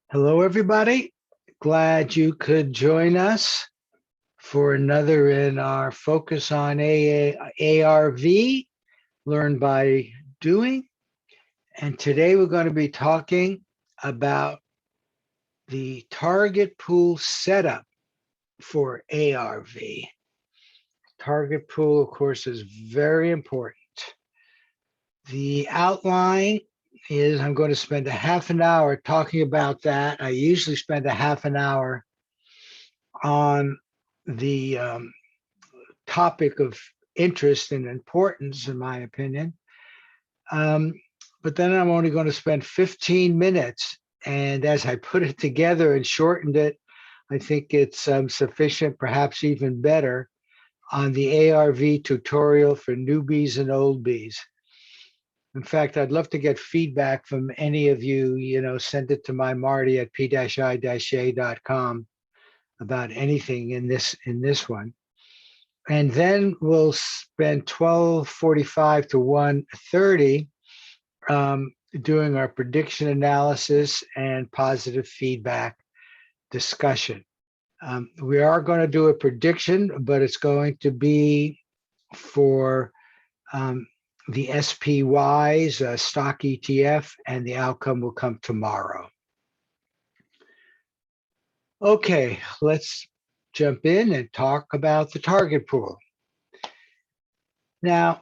Hello, everybody. Glad you could join us for another in our focus on ARV, Learn by Doing. And today we're going to be talking about the target pool setup for ARV. Target pool, of course, is very important. The outline is I'm going to spend a half an hour talking about that. I usually spend a half an hour on the topic of interest and importance, in my opinion. Um, but then I'm only going to spend 15 minutes. And as I put it together and shortened it, I think it's sufficient, perhaps even better, on the ARV tutorial for newbies and old bees. In fact, I'd love to get feedback from any of you. Send it to my Marty at p-i-a.com about anything in this one. And then we'll spend 12:45 to 1:30 doing our prediction analysis and positive feedback discussion. We are going to do a prediction, but it's going to be for the SPYs, stock ETF, and the outcome will come tomorrow. Okay, let's jump in and talk about the target pool. Now,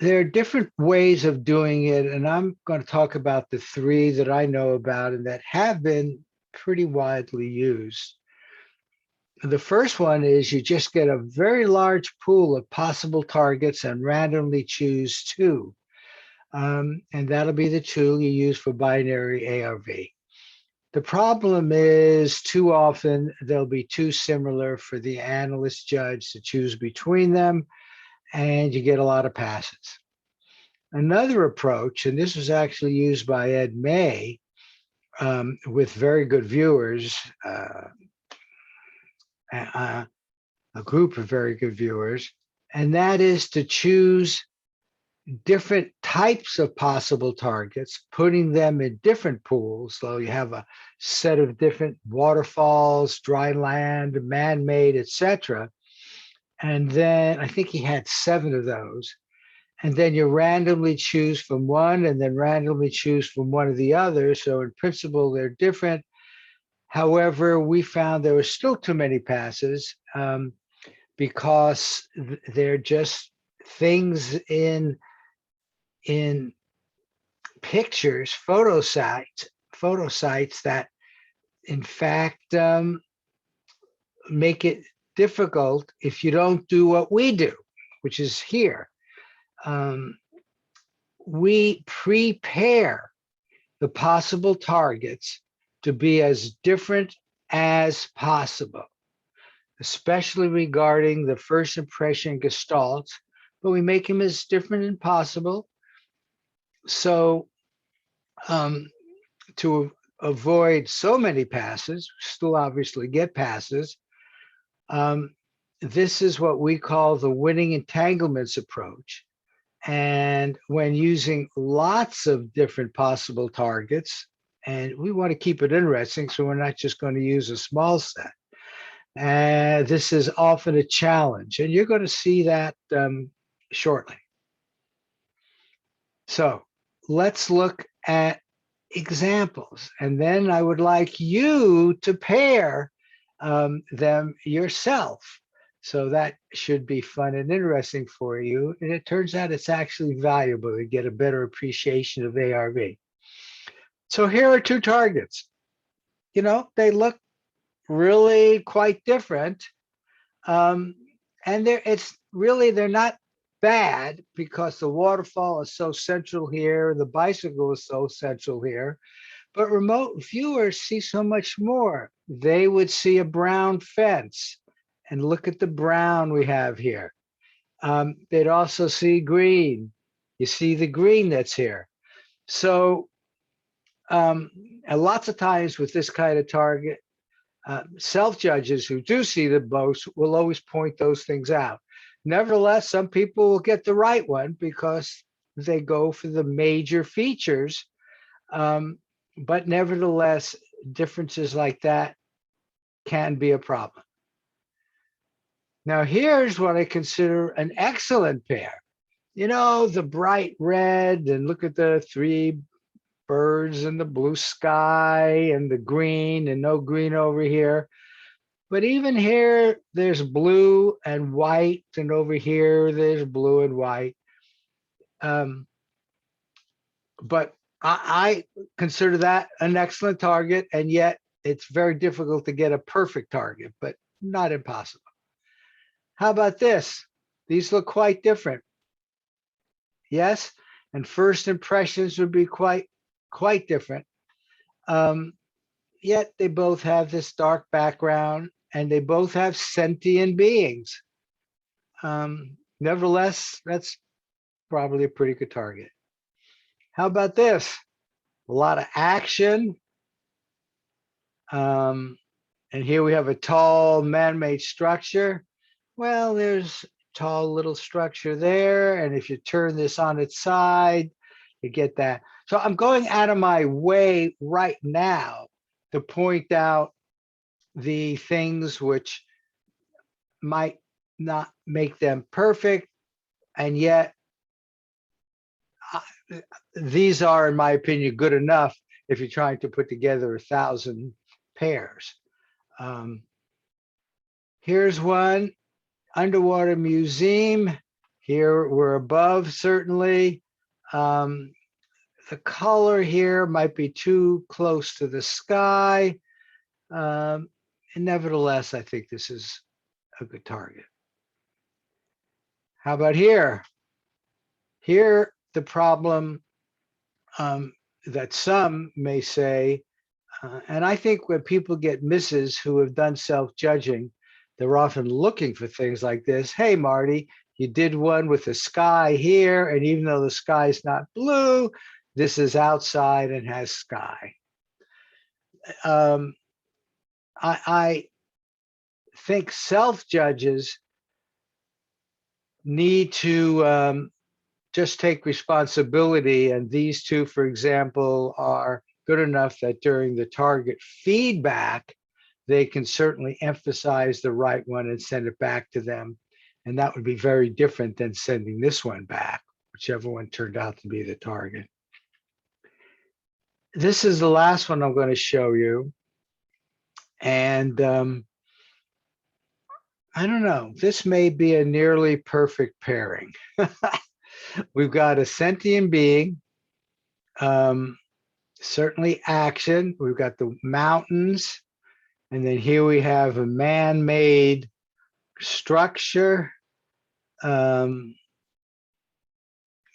there are different ways of doing it, and I'm going to talk about the three that I know about and that have been pretty widely used. The first one is you just get a very large pool of possible targets and randomly choose two. And that'll be the tool you use for binary ARV. The problem is too often they'll be too similar for the analyst judge to choose between them, and you get a lot of passes. Another approach, and this was actually used by Ed May with very good viewers, a group of very good viewers, and that is to choose different types of possible targets, putting them in different pools. So you have a set of different waterfalls, dry land, man-made, etc. And then I think he had 7 of those. And then you randomly choose from one and then randomly choose from one of the others. So in principle, they're different. However, we found there were still too many passes because they're just things in pictures, photo sites that in fact make it difficult if you don't do what we do, which is here. We prepare the possible targets to be as different as possible, especially regarding the first impression gestalts, but we make them as different as possible. So to avoid so many passes, still obviously get passes, this is what we call the winning entanglements approach. And when using lots of different possible targets, and we want to keep it interesting, so we're not just going to use a small set. And this is often a challenge, and you're going to see that shortly. So let's look at examples, and then I would like you to pair them yourself. So that should be fun and interesting for you. And it turns out it's actually valuable to get a better appreciation of ARV. So here are 2 targets. They look really quite different. And they're not bad because the waterfall is so central here, the bicycle is so central here, but remote viewers see so much more. They would see a brown fence, and look at the brown we have here. They'd also see green. You see the green that's here. So and lots of times with this kind of target, self-judges who do see the most will always point those things out. Nevertheless, some people will get the right one because they go for the major features. but nevertheless, differences like that can be a problem. Now, here's what I consider an excellent pair. You know, the bright red, and look at the three birds and the blue sky and the green, and no green over here. But even here, there's blue and white, and over here, there's blue and white. But I consider that an excellent target, and yet it's very difficult to get a perfect target, but not impossible. How about this? These look quite different. Yes, and first impressions would be quite different. Yet they both have this dark background, and they both have sentient beings. Nevertheless, that's probably a pretty good target. How about this? A lot of action. And here we have a tall man-made structure. Well, there's a tall little structure there. And if you turn this on its side, you get that. So I'm going out of my way right now to point out the things which might not make them perfect, and yet these are, in my opinion, good enough if you're trying to put together 1,000 pairs. Here's one, underwater museum. Here we're above, certainly. The color here might be too close to the sky. And nevertheless, I think this is a good target. How about here? Here, the problem that some may say, and I think when people get misses who have done self-judging, they're often looking for things like this. Hey, Marty, you did one with the sky here, and even though the sky is not blue, this is outside and has sky. I think self-judges need to just take responsibility, and these two, for example, are good enough that during the target feedback, they can certainly emphasize the right one and send it back to them. And that would be very different than sending this one back, whichever one turned out to be the target. This is the last one I'm going to show you. And I don't know, this may be a nearly perfect pairing. We've got a sentient being, certainly action. We've got the mountains, and then here we have a man-made structure.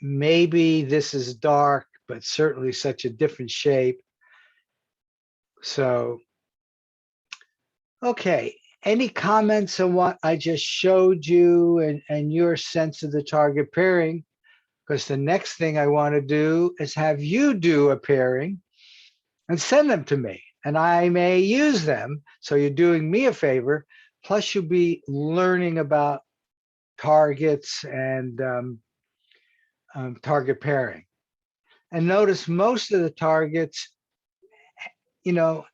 Maybe this is dark, but certainly such a different shape. So, okay. Any comments on what I just showed you and your sense of the target pairing? Because the next thing I want to do is have you do a pairing and send them to me, and I may use them. So you're doing me a favor, plus you'll be learning about targets and target pairing. And notice most of the targets, you know,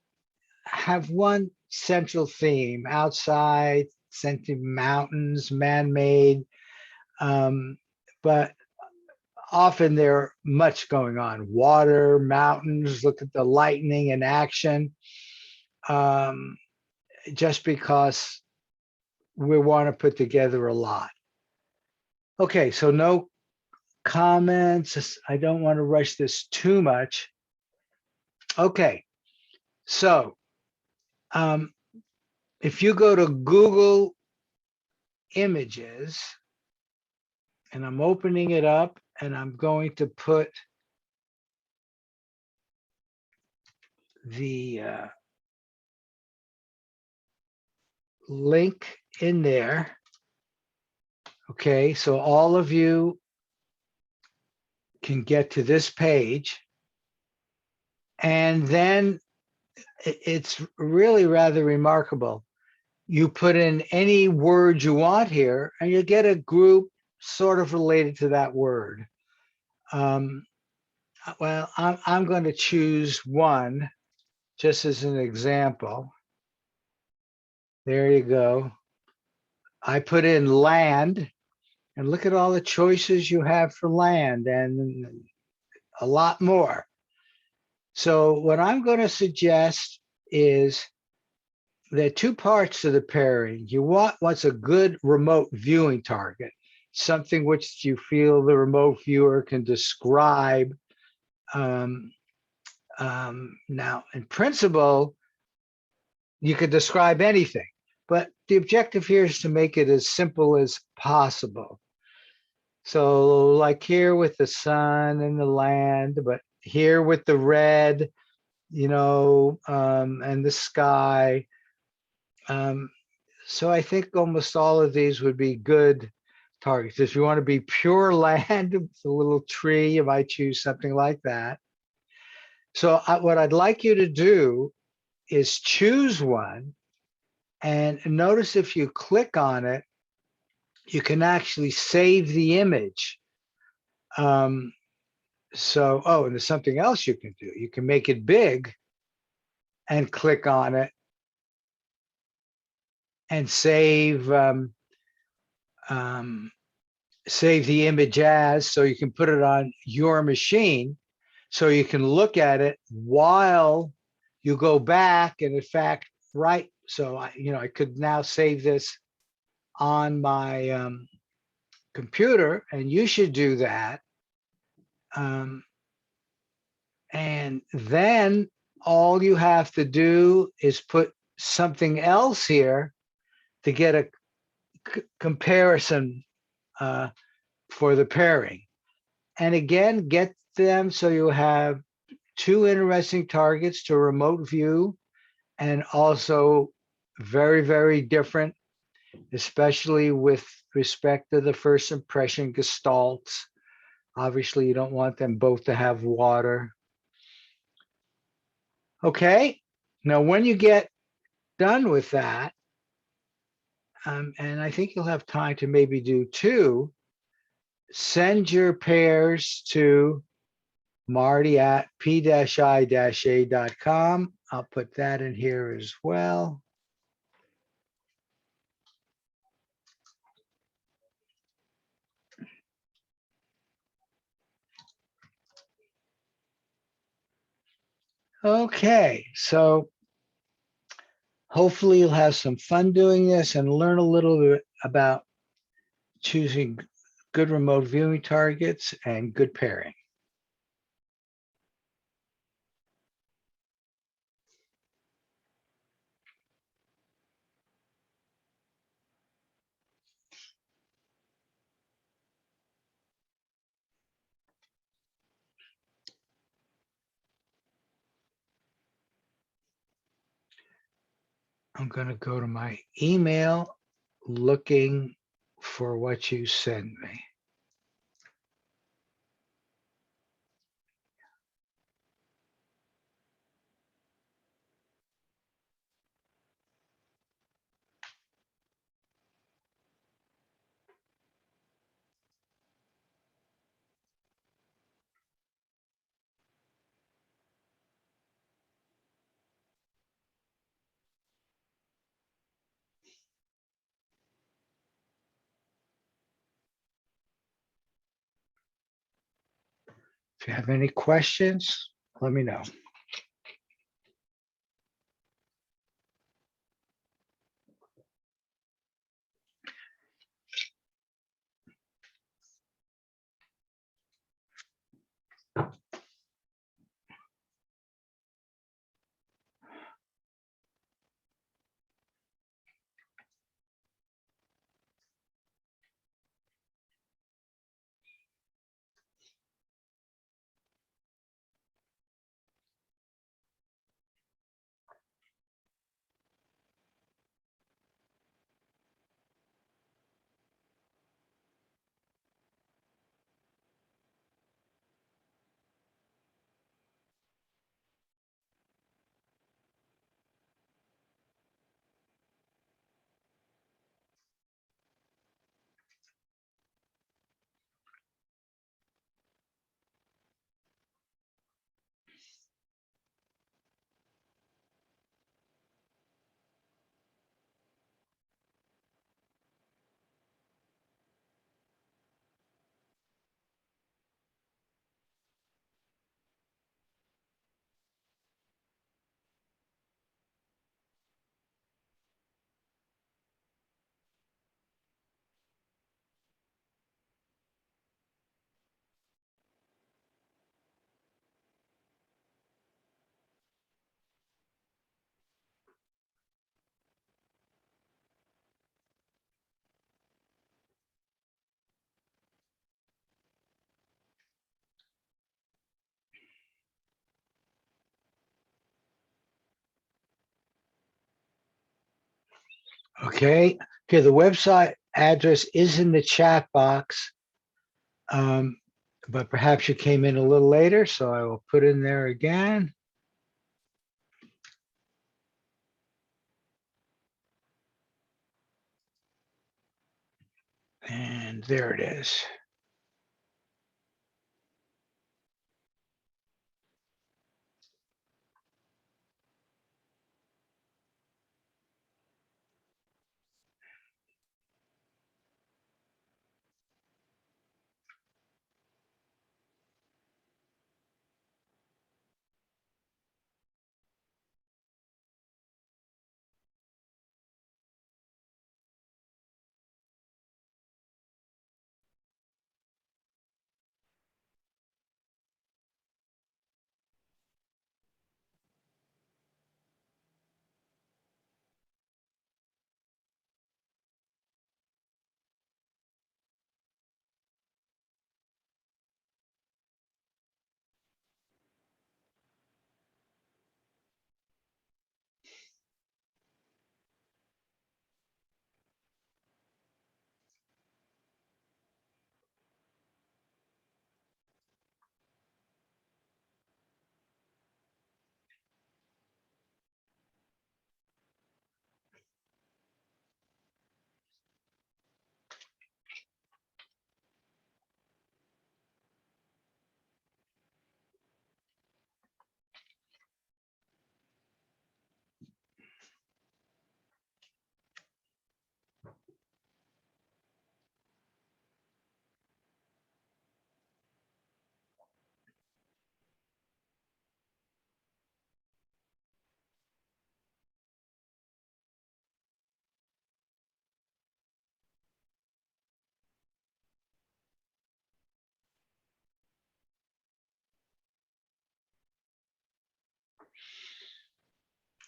have one central theme: outside, sentient mountains, man-made, but often there much going on. Water, mountains, look at the lightning in action. Just because we want to put together a lot. Okay, so no comments. I don't want to rush this too much. Okay, so if you go to Google Images, and I'm opening it up, and I'm going to put the link in there. Okay, so all of you can get to this page, and then it's really rather remarkable. You put in any word you want here, and you get a group sort of related to that word. Well, I'm going to choose one just as an example. There you go. I put in land, and look at all the choices you have for land and a lot more. So what I'm going to suggest is there are two parts to the pairing. You want what's a good remote viewing target, something which you feel the remote viewer can describe. Um, Now, in principle, you could describe anything, but the objective here is to make it as simple as possible. So like here with the sun and the land, but here with the red, and the sky. Um, so I think almost all of these would be good targets. If you want to be pure land with a little tree, you might choose something like that. So what I'd like you to do is choose one, and notice if you click on it, you can actually save the image. Um, and there's something else you can do. You can make it big and click on it and um, save the image as, so you can put it on your machine, so you can look at it while you go back. And in fact, right, so I could now save this on my computer, and you should do that. Um, and then all you have to do is put something else here to get a comparison uh, for the pairing. And again, get them so you have two interesting targets to remote view, and also very, very different, especially with respect to the first impression gestalts. Obviously, you don't want them both to have water. Okay, now when you get done with that, and I think you'll have time to maybe do two, send your pairs to Marty at p-i-a.com. I'll put that in here as well. Okay, so hopefully you'll have some fun doing this and learn a little bit about choosing good remote viewing targets and good pairing. I'm going to go to my email looking for what you send me. If you have any questions, let me know. Okay. Okay. The website address is in the chat box, um, but perhaps you came in a little later, so I will put in there again. And there it is.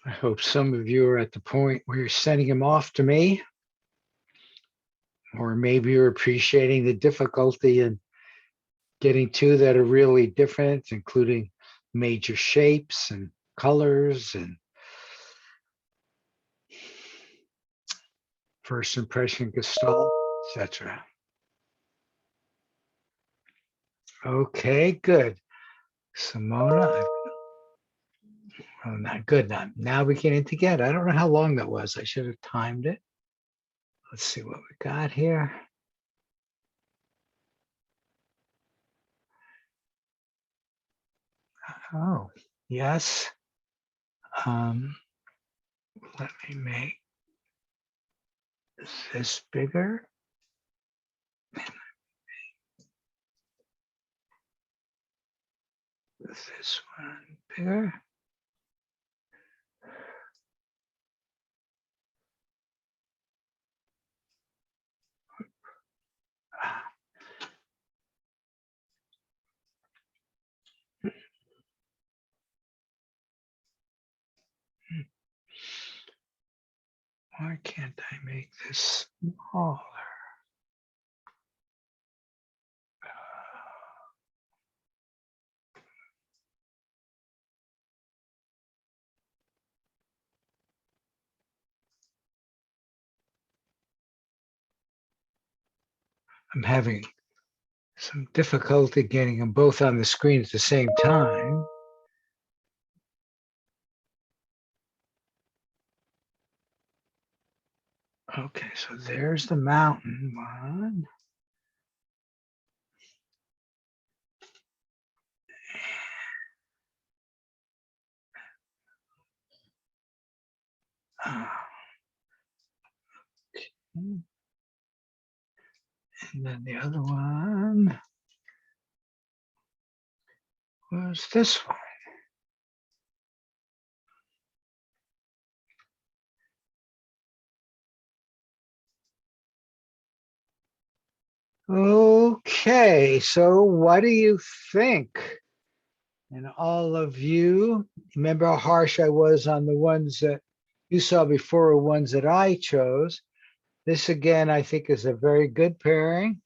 I hope some of you are at the point where you're sending them off to me, or maybe you're appreciating the difficulty in getting two that are really different, including major shapes and colors and first impression gestalt, etc. Okay, good. Simona, oh, not good. Now beginning to get. I don't know how long that was. I should have timed it. Let's see what we got here. Oh, yes. Let me make this bigger. This one bigger. Why can't I make this smaller? I'm having some difficulty getting them both on the screen at the same time. Okay, so there's the mountain one. Okay. And then the other one was this one. Okay, so what do you think? And all of you, remember how harsh I was on the ones that you saw before or ones that I chose. This again, I think is a very good pairing.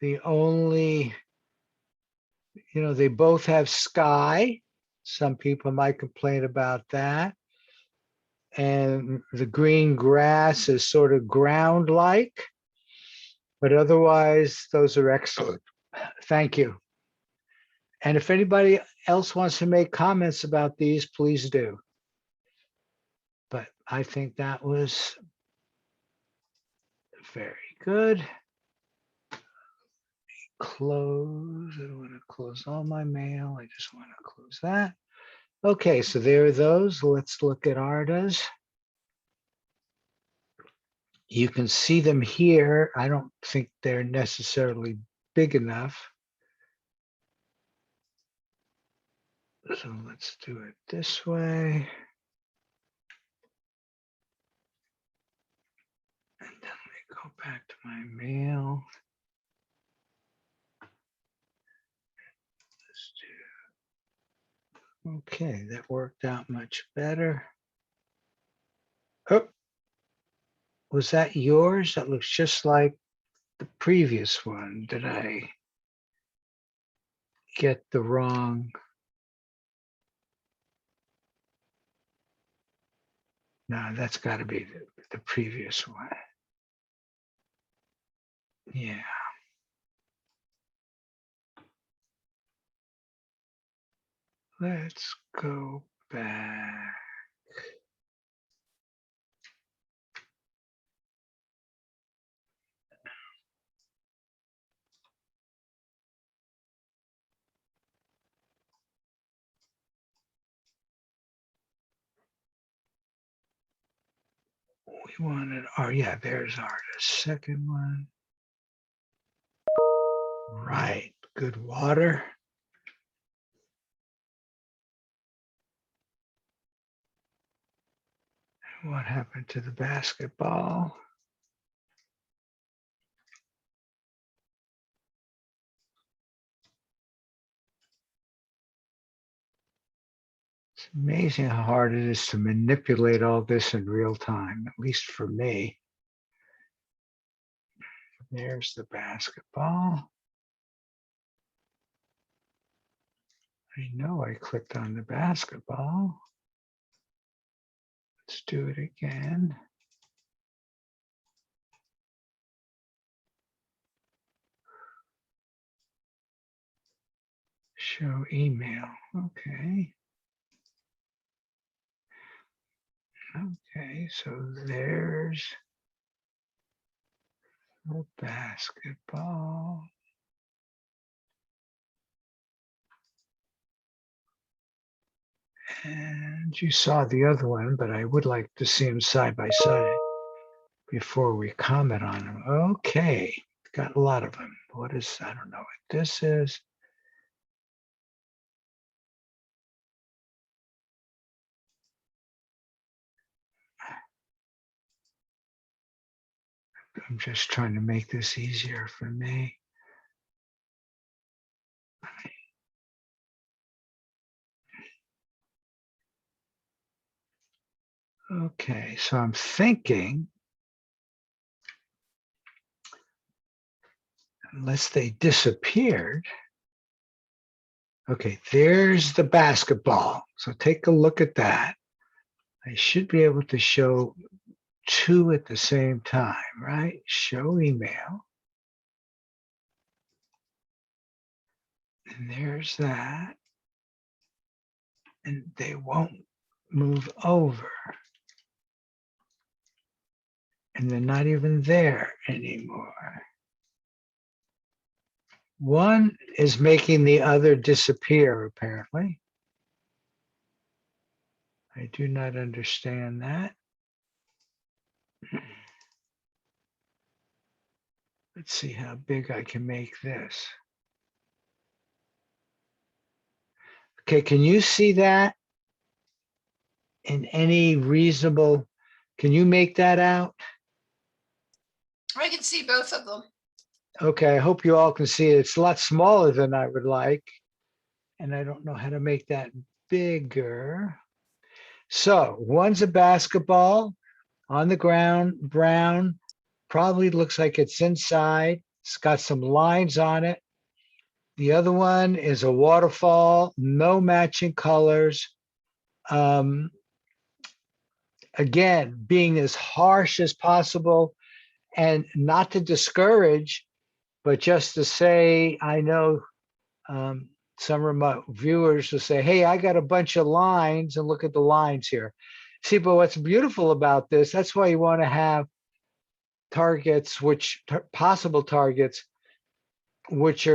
The only, they both have sky. Some people might complain about that. and the green grass is sort of ground-like, but otherwise those are excellent. Thank you. And if anybody else wants to make comments about these, please do. But I think that was very good. Close. I don't want to close all my mail. I just want to close that. Okay, so there are those. Let's look at Arda's. You can see them here. I don't think they're necessarily big enough. So let's do it this way. And then we go back to my mail. Let's do, okay, that worked out much better. Oh, was that yours? That looks just like the previous one. Did I get the wrong? No, that's got to be the previous one. Yeah. Let's go back. We wanted, oh yeah, there's our second one. Right, good water. What happened to the basketball? It's amazing how hard it is to manipulate all this in real time, at least for me. There's the basketball. I know I clicked on the basketball. Let's do it again. Show email. Okay. Okay, so there's the basketball. And you saw the other one, but I would like to see them side by side before we comment on them. Okay, got a lot of them. What is, I don't know what this is. I'm just trying to make this easier for me. Okay, so I'm thinking, unless they disappeared. Okay, there's the basketball. So take a look at that. I should be able to show two at the same time, right? Show email. And there's that. And they won't move over. And they're not even there anymore. One is making the other disappear, apparently. I do not understand that. Let's see how big I can make this. Okay, can you see that in any reasonable, can you make that out? I can see both of them. Okay, I hope you all can see it. It's a lot smaller than I would like. And I don't know how to make that bigger. So one's a basketball on the ground, brown, probably looks like it's inside. It's got some lines on it. The other one is a waterfall, no matching colors. again, being as harsh as possible and not to discourage, but just to say, I know some of my viewers will say, hey, I got a bunch of lines and look at the lines here. See, but what's beautiful about this, that's why you want to have targets, possible targets, which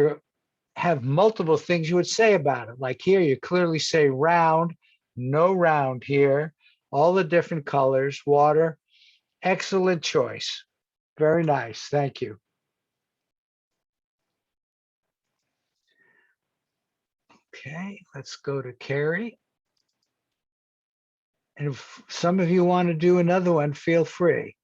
have multiple things you would say about it. Like here, you clearly say round, no round here, all the different colors, water. Excellent choice. Very nice. Thank you. Okay, let's go to Carrie. And if some of you want to do another one, feel free.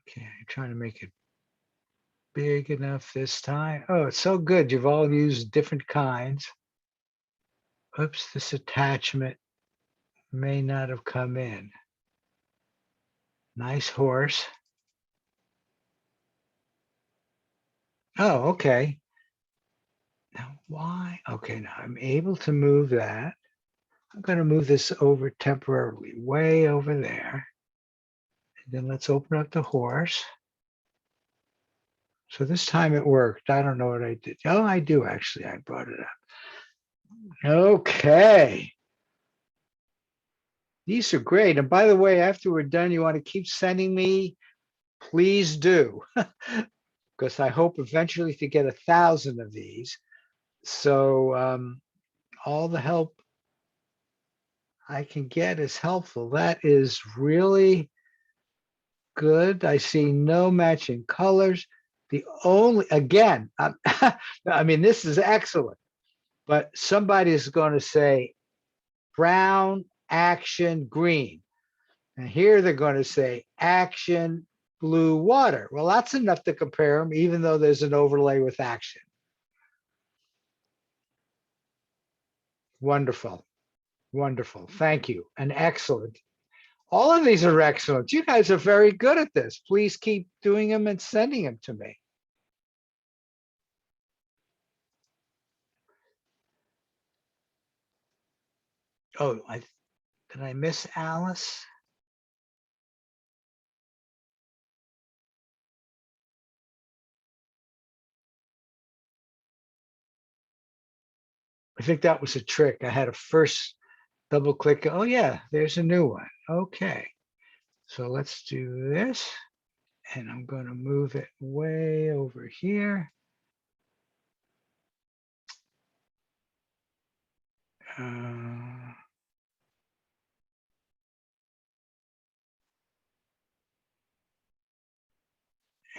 Okay, I'm trying to make it big enough this time. Oh, it's so good. You've all used different kinds. Oops, this attachment may not have come in. Nice horse. Oh, okay. Now why? Okay, now I'm able to move that. I'm going to move this over temporarily, way over there. And then let's open up the horse. So this time it worked. I don't know what I did. Oh, I do actually. I brought it up. Okay. These are great. And by the way, after we're done, you want to keep sending me, please do. Because I hope eventually to get 1,000 of these. So all the help I can get is helpful. That is really good. I see no matching colors. The only, again, I mean, this is excellent, but somebody is going to say brown, action, green. And here they're going to say action, blue, water. Well, that's enough to compare them, even though there's an overlay with action. Wonderful. Wonderful. Thank you. And excellent. All of these are excellent. You guys are very good at this. Please keep doing them and sending them to me. Oh, did I miss Alice? I think that was a trick. I had to first double click. Oh yeah, there's a new one. Okay. So let's do this. And I'm going to move it way over here.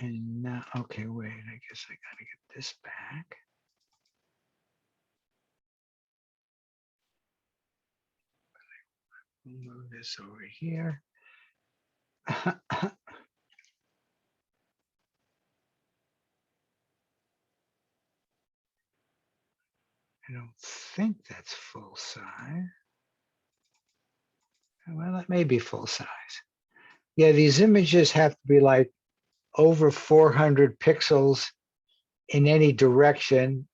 And now, okay, wait, I guess I got to get this back. Move this over here. I don't think that's full size. Well, that may be full size. Yeah, these images have to be like over 400 pixels in any direction,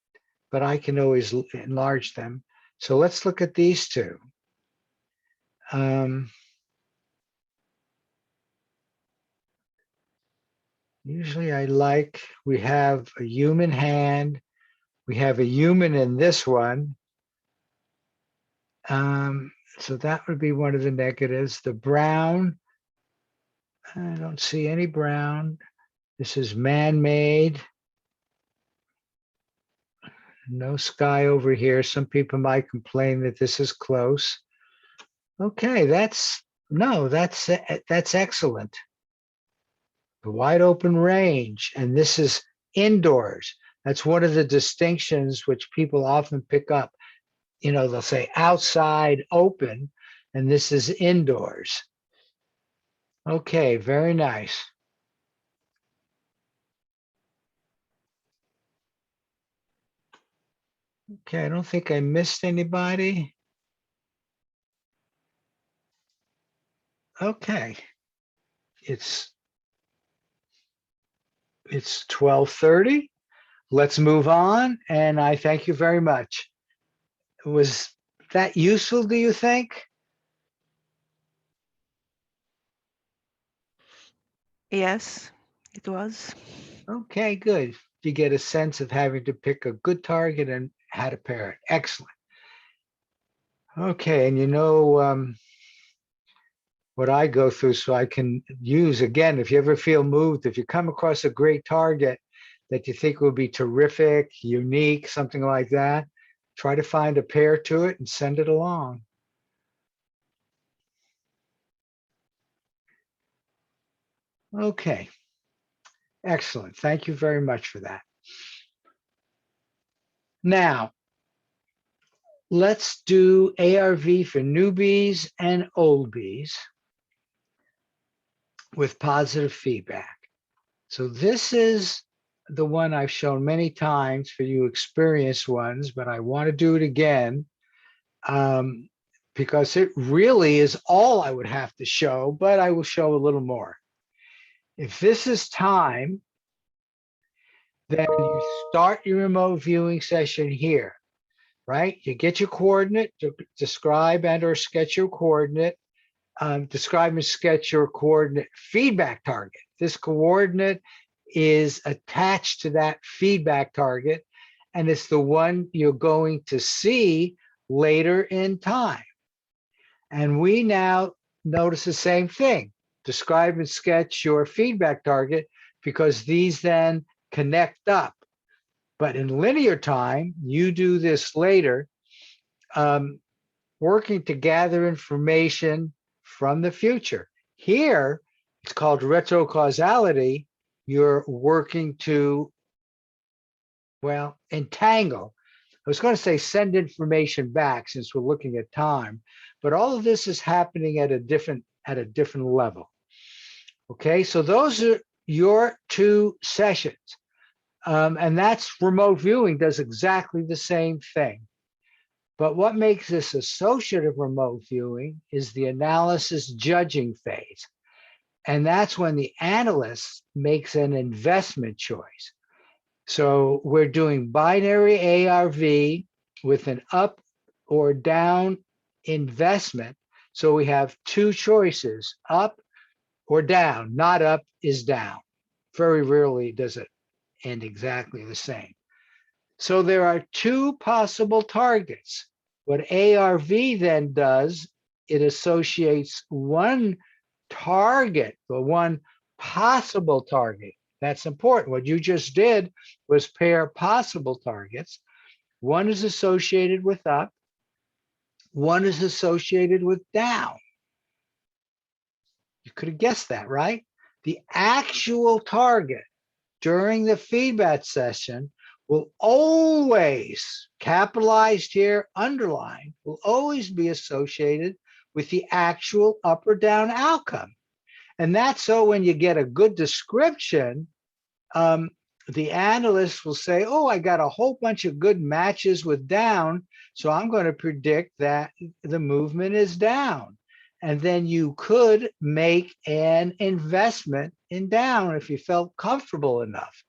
but I can always enlarge them. So let's look at these two. Usually we have a human hand, we have a human in this one. So that would be one of the negatives. The brown, I don't see any brown. This is man-made. No sky over here. Some people might complain that this is close. Okay, that's excellent. The wide open range, and this is indoors. That's one of the distinctions which people often pick up. You know, they'll say outside open, and this is indoors. Okay, very nice. Okay, I don't think I missed anybody. Okay. It's 12:30. let's move on. And I thank you very much. Was that useful, do you think? Yes, it was. Okay, good. You get a sense of having to pick a good target and how to pair it. Excellent. Okay, and what I go through so I can use again, if you ever feel moved, if you come across a great target that you think will be terrific, unique, something like that, try to find a pair to it and send it along. Okay, excellent. Thank you very much for that. Now, let's do ARV for newbies and oldies with positive feedback. So this is the one I've shown many times for you experienced ones, but I want to do it again because it really is all I would have to show, but I will show a little more. If this is time, then you start your remote viewing session here, right? You get your coordinate, describe and or sketch your coordinate, describe and sketch your coordinate feedback target. This coordinate is attached to that feedback target, and it's the one you're going to see later in time. And we now notice the same thing. Describe and sketch your feedback target because these then connect up. But in linear time, you do this later, working to gather information from the future. Here, it's called retrocausality. You're working to, well, entangle. I was going to say send information back since we're looking at time, but all of this is happening at a different level. Okay, so those are your two sessions. And that's remote viewing does exactly the same thing. But what makes this associative remote viewing is the analysis judging phase. And that's when the analyst makes an investment choice. So we're doing binary ARV with an up or down investment. So we have two choices, up or down. Not up is down. Very rarely does it end exactly the same. So there are two possible targets. What ARV then does, it associates one target, the one possible target. That's important. What you just did was pair possible targets. One is associated with up, one is associated with down. You could have guessed that, right? The actual target during the feedback session will always, capitalized here, underlined, will always be associated with the actual up or down outcome. And that's so when you get a good description, the analyst will say, oh, I got a whole bunch of good matches with down, so I'm going to predict that the movement is down. And then you could make an investment in down if you felt comfortable enough.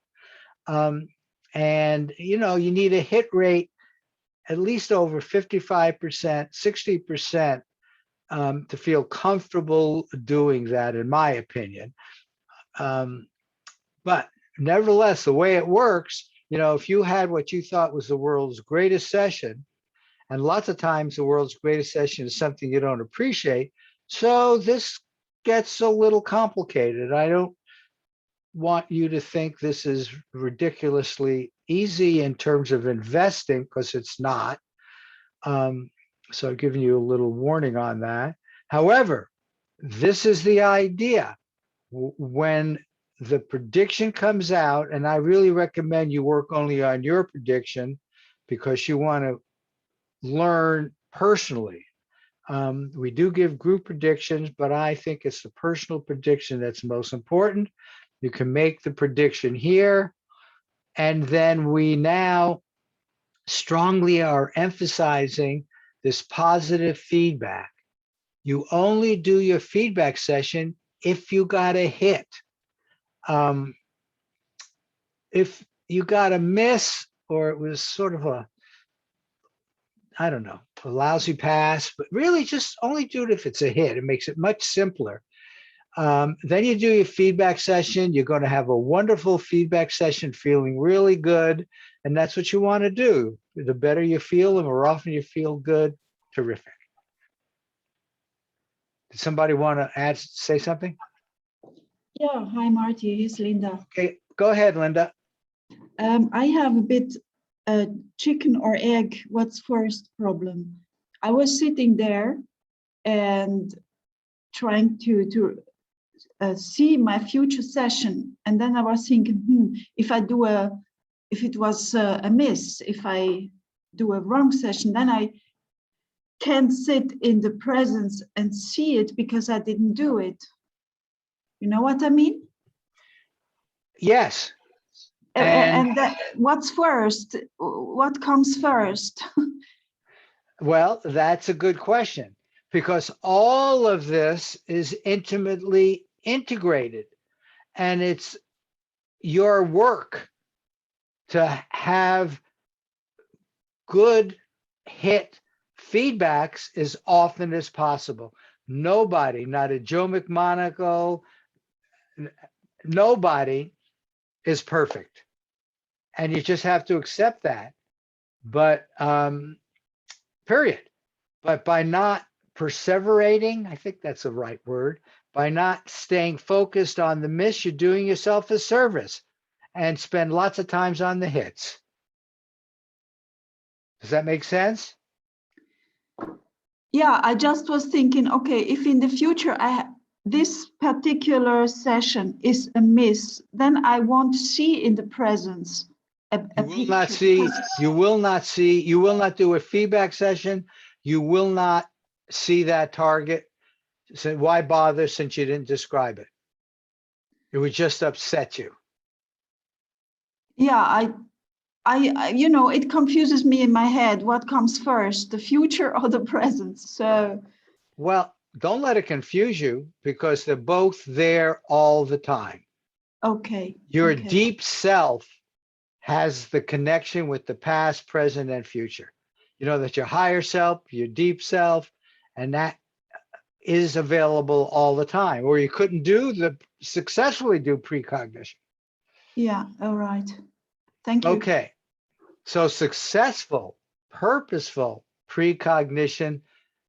And you need a hit rate at least over 55%, 60% to feel comfortable doing that, in my opinion. But nevertheless, the way it works, if you had what you thought was the world's greatest session, and lots of times the world's greatest session is something you don't appreciate, so this gets a little complicated. I don't want you to think this is ridiculously easy in terms of investing, because it's not. So I've given you a little warning on that. However, this is the idea. When the prediction comes out, and I really recommend you work only on your prediction because you want to learn personally. We do give group predictions, but I think it's the personal prediction that's most important. You can make the prediction here, and then we now strongly are emphasizing this positive feedback. You only do your feedback session if you got a hit. If you got a miss, or it was sort of a, I don't know, a lousy pass, but really just only do it if it's a hit. It makes it much simpler. Then you do your feedback session. You're going to have a wonderful feedback session, feeling really good. And that's what you want to do. The better you feel, the more often you feel good. Terrific. Did somebody want to add, say something? Yeah, hi Marty, here's Linda. Okay, go ahead, Linda. I have a bit chicken or egg, what's first problem. I was sitting there and trying to see my future session, and then I was thinking, if it was a miss, if I do a wrong session, then I can't sit in the presence and see it because I didn't do it. You know what I mean? Yes. And that, what's first? What comes first? Well, that's a good question, because all of this is intimately integrated, and it's your work to have good hit feedbacks as often as possible. Nobody, not a Joe McMonagle, nobody is perfect. And you just have to accept that. But period. But by not perseverating, I think that's the right word, by not staying focused on the miss, you're doing yourself a service, and spend lots of times on the hits. Does that make sense? Yeah, I just was thinking, okay, if in the future this particular session is a miss, then I won't see in the presence a You will picture. not see, you will not see, you will not do a feedback session. You will not see that target. So why bother since you didn't describe it? It would just upset you. Yeah, you know, it confuses me in my head. What comes first, the future or the present? So, Well, don't let it confuse you, because they're both there all the time. okay. Your okay. deep self has the connection with the past, present, and future. You know that your higher self, your deep self, and that is available all the time, or you couldn't successfully do precognition. Yeah, all right. Thank you. Okay, so successful, purposeful precognition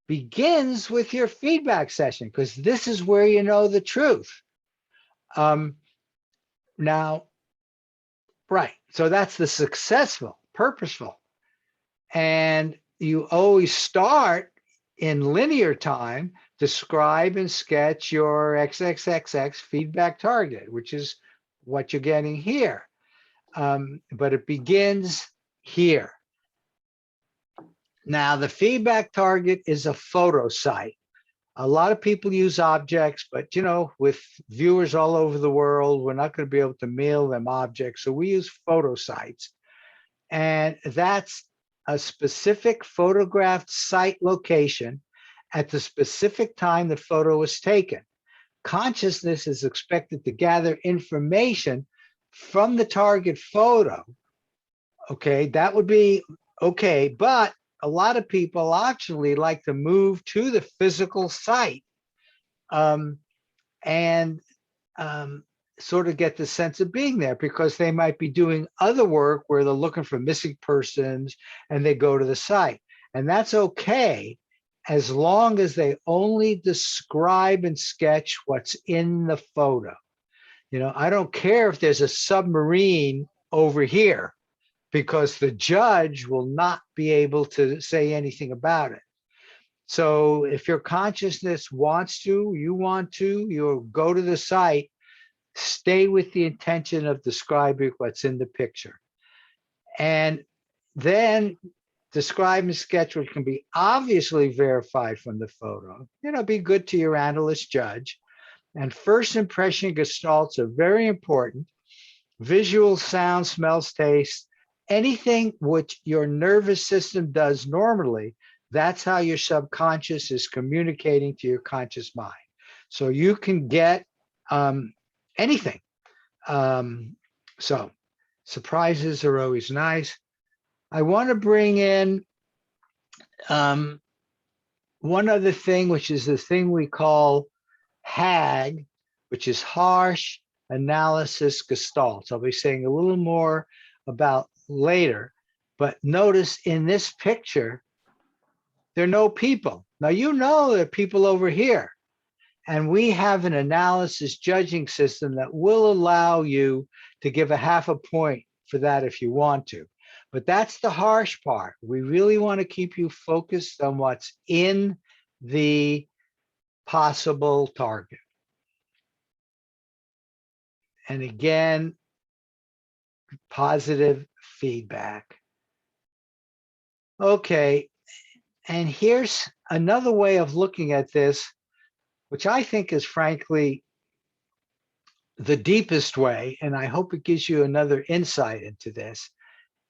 begins with your feedback session, because this is where you know the truth. Now, right, so that's the successful, purposeful. And you always start in linear time, describe and sketch your XXXX feedback target, which is what you're getting here. But it begins here. Now, the feedback target is a photo site. A lot of people use objects, but you know, with viewers all over the world, we're not going to be able to mail them objects. So we use photo sites. And that's a specific photographed site location at the specific time the photo was taken. Consciousness is expected to gather information from the target photo. Okay, that would be okay, but a lot of people actually like to move to the physical site and sort of get the sense of being there, because they might be doing other work where they're looking for missing persons and they go to the site. And that's okay, as long as they only describe and sketch what's in the photo. You know, I don't care if there's a submarine over here, because the judge will not be able to say anything about it. So if your consciousness wants to, you'll go to the site, stay with the intention of describing what's in the picture. And then describe and sketch what can be obviously verified from the photo. You know, be good to your analyst judge. And first impression gestalts are very important. Visual, sound, smells, taste, anything which your nervous system does normally, that's how your subconscious is communicating to your conscious mind. So you can get anything. So Surprises are always nice. I want to bring in one other thing, which is the thing we call HAG, which is harsh analysis gestalt. I'll be saying a little more about later, but notice in this picture, there are no people. Now, you know there are people over here, and we have an analysis judging system that will allow you to give a half a point for that if you want to. But that's the harsh part. We really want to keep you focused on what's in the possible target. And again, positive feedback. Okay, and here's another way of looking at this, which I think is frankly the deepest way, and I hope it gives you another insight into this.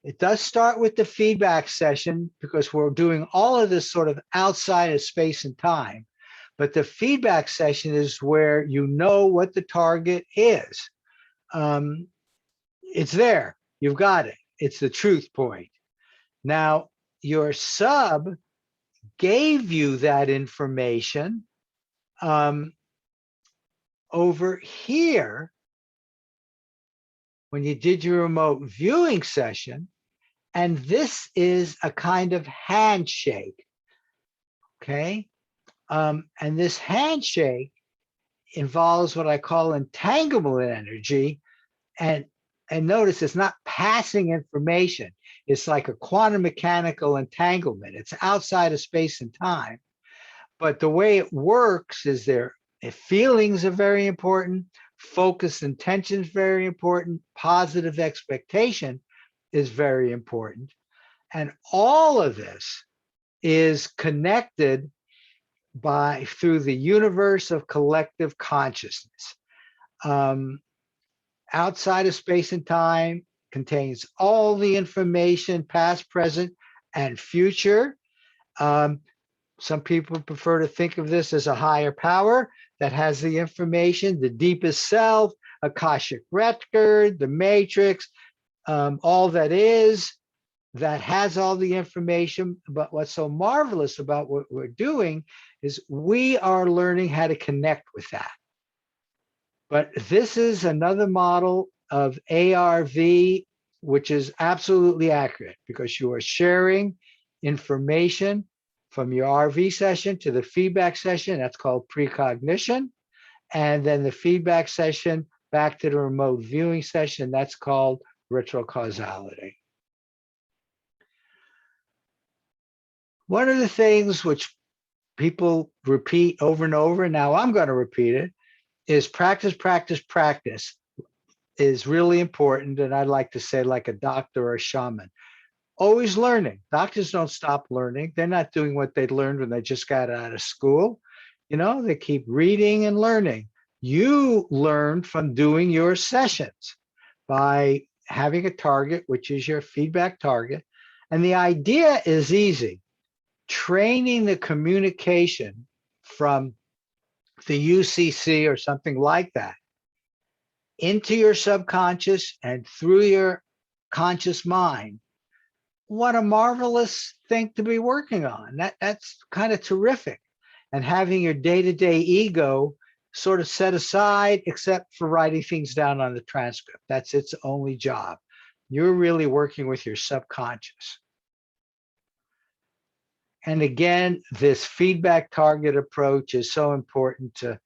It does start with the feedback session because we're doing all of this sort of outside of space and time. But the feedback session is where you know what the target is. It's there. You've got it. It's the truth point. Now, your sub gave you that information over here when you did your remote viewing session. And this is a kind of handshake, okay? And this handshake involves what I call entanglement energy. And notice it's not passing information. It's like a quantum mechanical entanglement. It's outside of space and time. But the way it works is feelings are very important. Focus and tension is very important. Positive expectation is very important. And all of this is connected through the universe of collective consciousness. Outside of space and time contains all the information, past, present, and future. Some people prefer to think of this as a higher power that has the information, the deepest self, Akashic record, the matrix, all that is, that has all the information. But what's so marvelous about what we're doing is we are learning how to connect with that. But this is another model of ARV, which is absolutely accurate because you are sharing information from your RV session to the feedback session. That's called precognition. And then the feedback session back to the remote viewing session. That's called retrocausality. One of the things which people repeat over and over, and now I'm going to repeat it, is practice, practice, practice is really important. And I'd like to say like a doctor or a shaman. Always learning. Doctors don't stop learning. They're not doing what they learned when they just got out of school. You know, they keep reading and learning. You learn from doing your sessions by having a target, which is your feedback target. And the idea is easy. Training the communication from the UCC or something like that into your subconscious and through your conscious mind. What a marvelous thing to be working on. That's kind of terrific. And having your day-to-day ego sort of set aside, except for writing things down on the transcript. That's its only job. You're really working with your subconscious. And again, this feedback target approach is so important to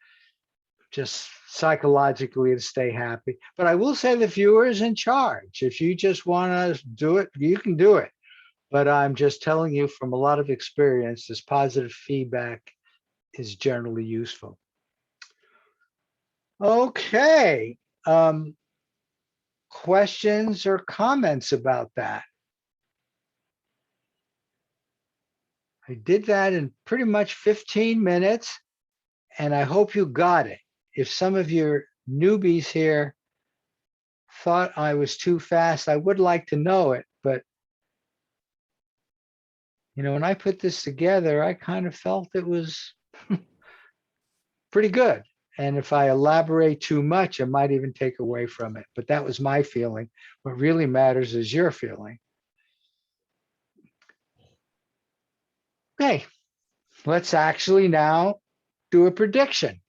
just psychologically to stay happy. But I will say the viewer is in charge. If you just want to do it, you can do it. But I'm just telling you from a lot of experience, this positive feedback is generally useful. Okay. Questions or comments about that? I did that in pretty much 15 minutes, and I hope you got it. If some of your newbies here thought I was too fast, I would like to know it. But, you know, when I put this together, I kind of felt it was pretty good. And if I elaborate too much, it might even take away from it. But that was my feeling. What really matters is your feeling. Okay, let's actually now do a prediction.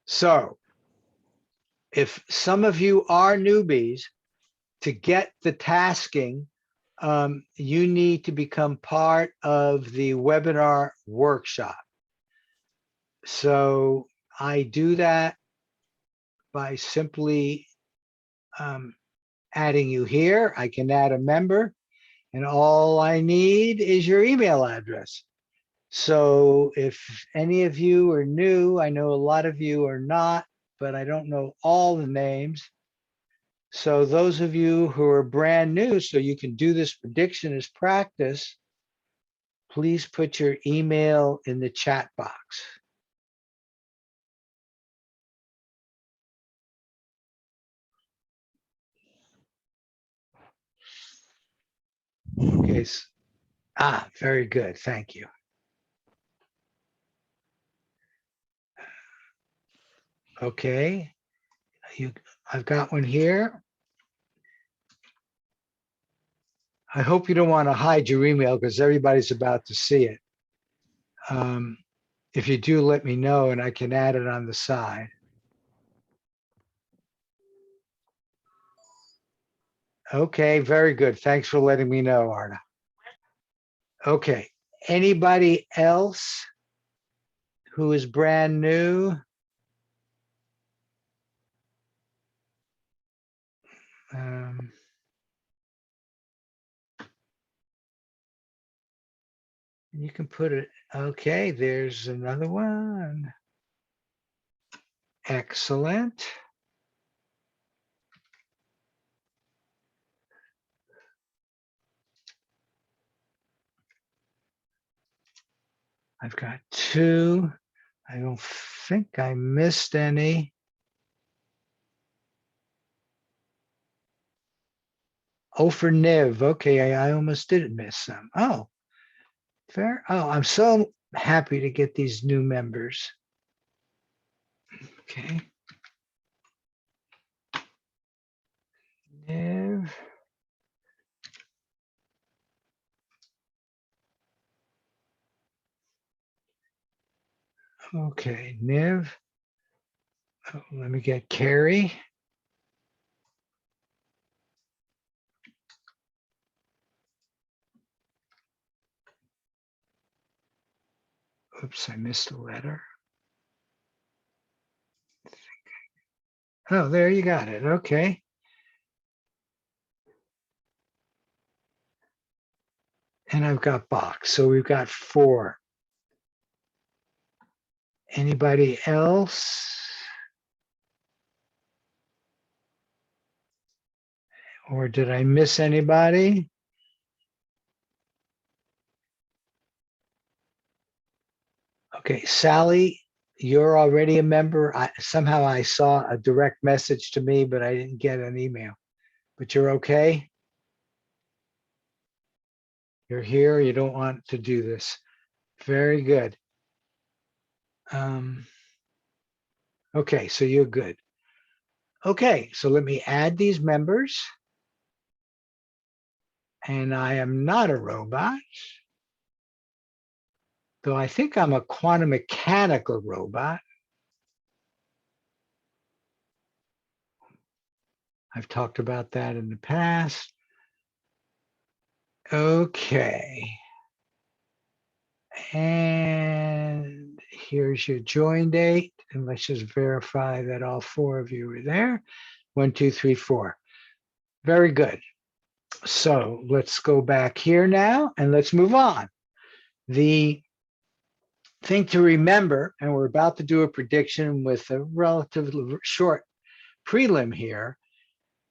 So if some of you are newbies, to get the tasking, you need to become part of the webinar workshop. So I do that by simply adding you here. I can add a member, and all I need is your email address. So if any of you are new, I know a lot of you are not, but I don't know all the names. So those of you who are brand new, so you can do this prediction as practice, please put your email in the chat box. Okay. Very good. Thank you. Okay. I've got one here. I hope you don't want to hide your email because everybody's about to see it. If you do, let me know and I can add it on the side. Okay, very good. Thanks for letting me know, Arna. Okay, anybody else who is brand new? You can put it, okay, there's another one. Excellent. I've got two. I don't think I missed any. Oh, for Niv. Okay, I almost didn't miss some. Oh, fair. Oh, I'm so happy to get these new members. Okay. Niv. Okay, Niv. Oh, let me get Carrie. Oops, I missed a letter. Oh, there you got it. Okay. And I've got Box. So we've got 4. Anybody else? Or did I miss anybody? Okay, Sally, you're already a member. Somehow I saw a direct message to me, but I didn't get an email. But you're okay? You're here. You don't want to do this. Very good. Okay, so you're good. Okay, so let me add these members. And I am not a robot, though I think I'm a quantum mechanical robot. I've talked about that in the past. Okay. And here's your join date. And let's just verify that all 4 of you are there. 1, 2, 3, 4. Very good. So let's go back here now and let's move on. The thing to remember, and we're about to do a prediction with a relatively short prelim here,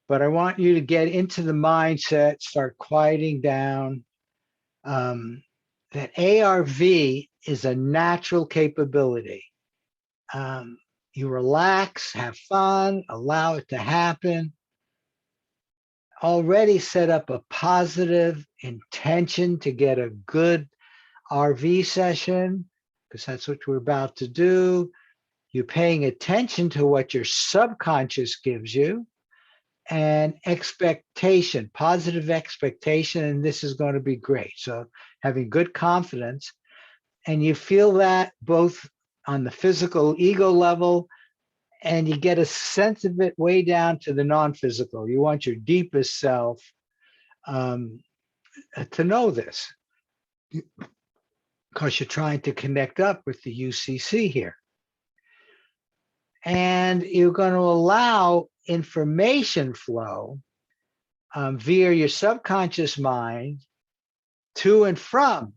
but I want you to get into the mindset, start quieting down, that ARV is a natural capability. You relax, have fun, allow it to happen. Already set up a positive intention to get a good RV session, because that's what we're about to do. You're paying attention to what your subconscious gives you, and expectation, positive expectation, and this is going to be great. So having good confidence, and you feel that both on the physical ego level, and you get a sense of it way down to the non-physical. You want your deepest self to know this, because you're trying to connect up with the UCC here. And you're going to allow information flow via your subconscious mind to and from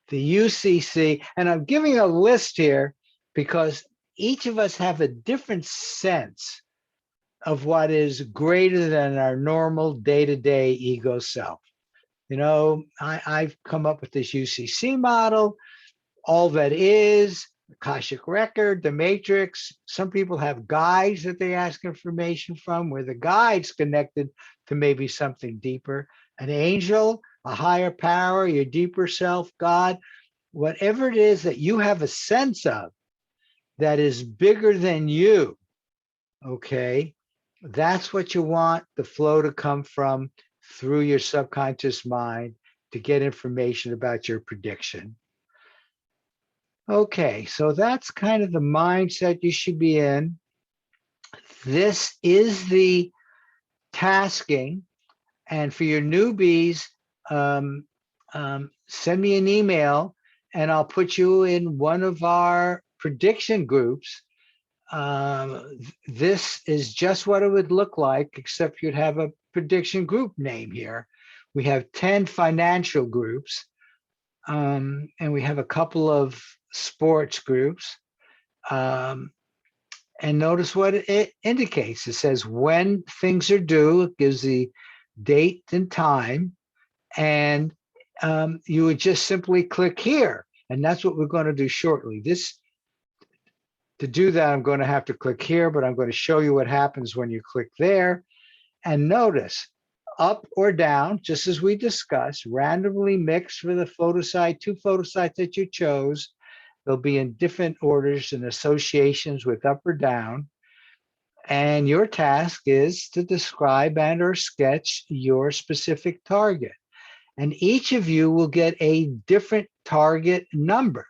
the UCC. And I'm giving a list here because each of us have a different sense of what is greater than our normal day-to-day ego self. You know, I've come up with this UCC model. All that is, Akashic record, the matrix. Some people have guides that they ask information from, where the guide's connected to maybe something deeper. An angel, a higher power, your deeper self, God, whatever it is that you have a sense of that is bigger than you, okay? That's what you want the flow to come from through your subconscious mind to get information about your prediction. Okay, so that's kind of the mindset you should be in. This is the tasking. And for your newbies, send me an email and I'll put you in one of our prediction groups. This is just what it would look like, except you'd have a prediction group name here. We have 10 financial groups, and we have a couple of sports groups. And notice what it indicates. It says when things are due, it gives the date and time, and you would just simply click here. And that's what we're going to do shortly. To do that, I'm going to have to click here, but I'm going to show you what happens when you click there. And notice, up or down, just as we discussed, randomly mixed for the photosite, 2 photosites that you chose. They'll be in different orders and associations with up or down. And your task is to describe and or sketch your specific target. And each of you will get a different target number.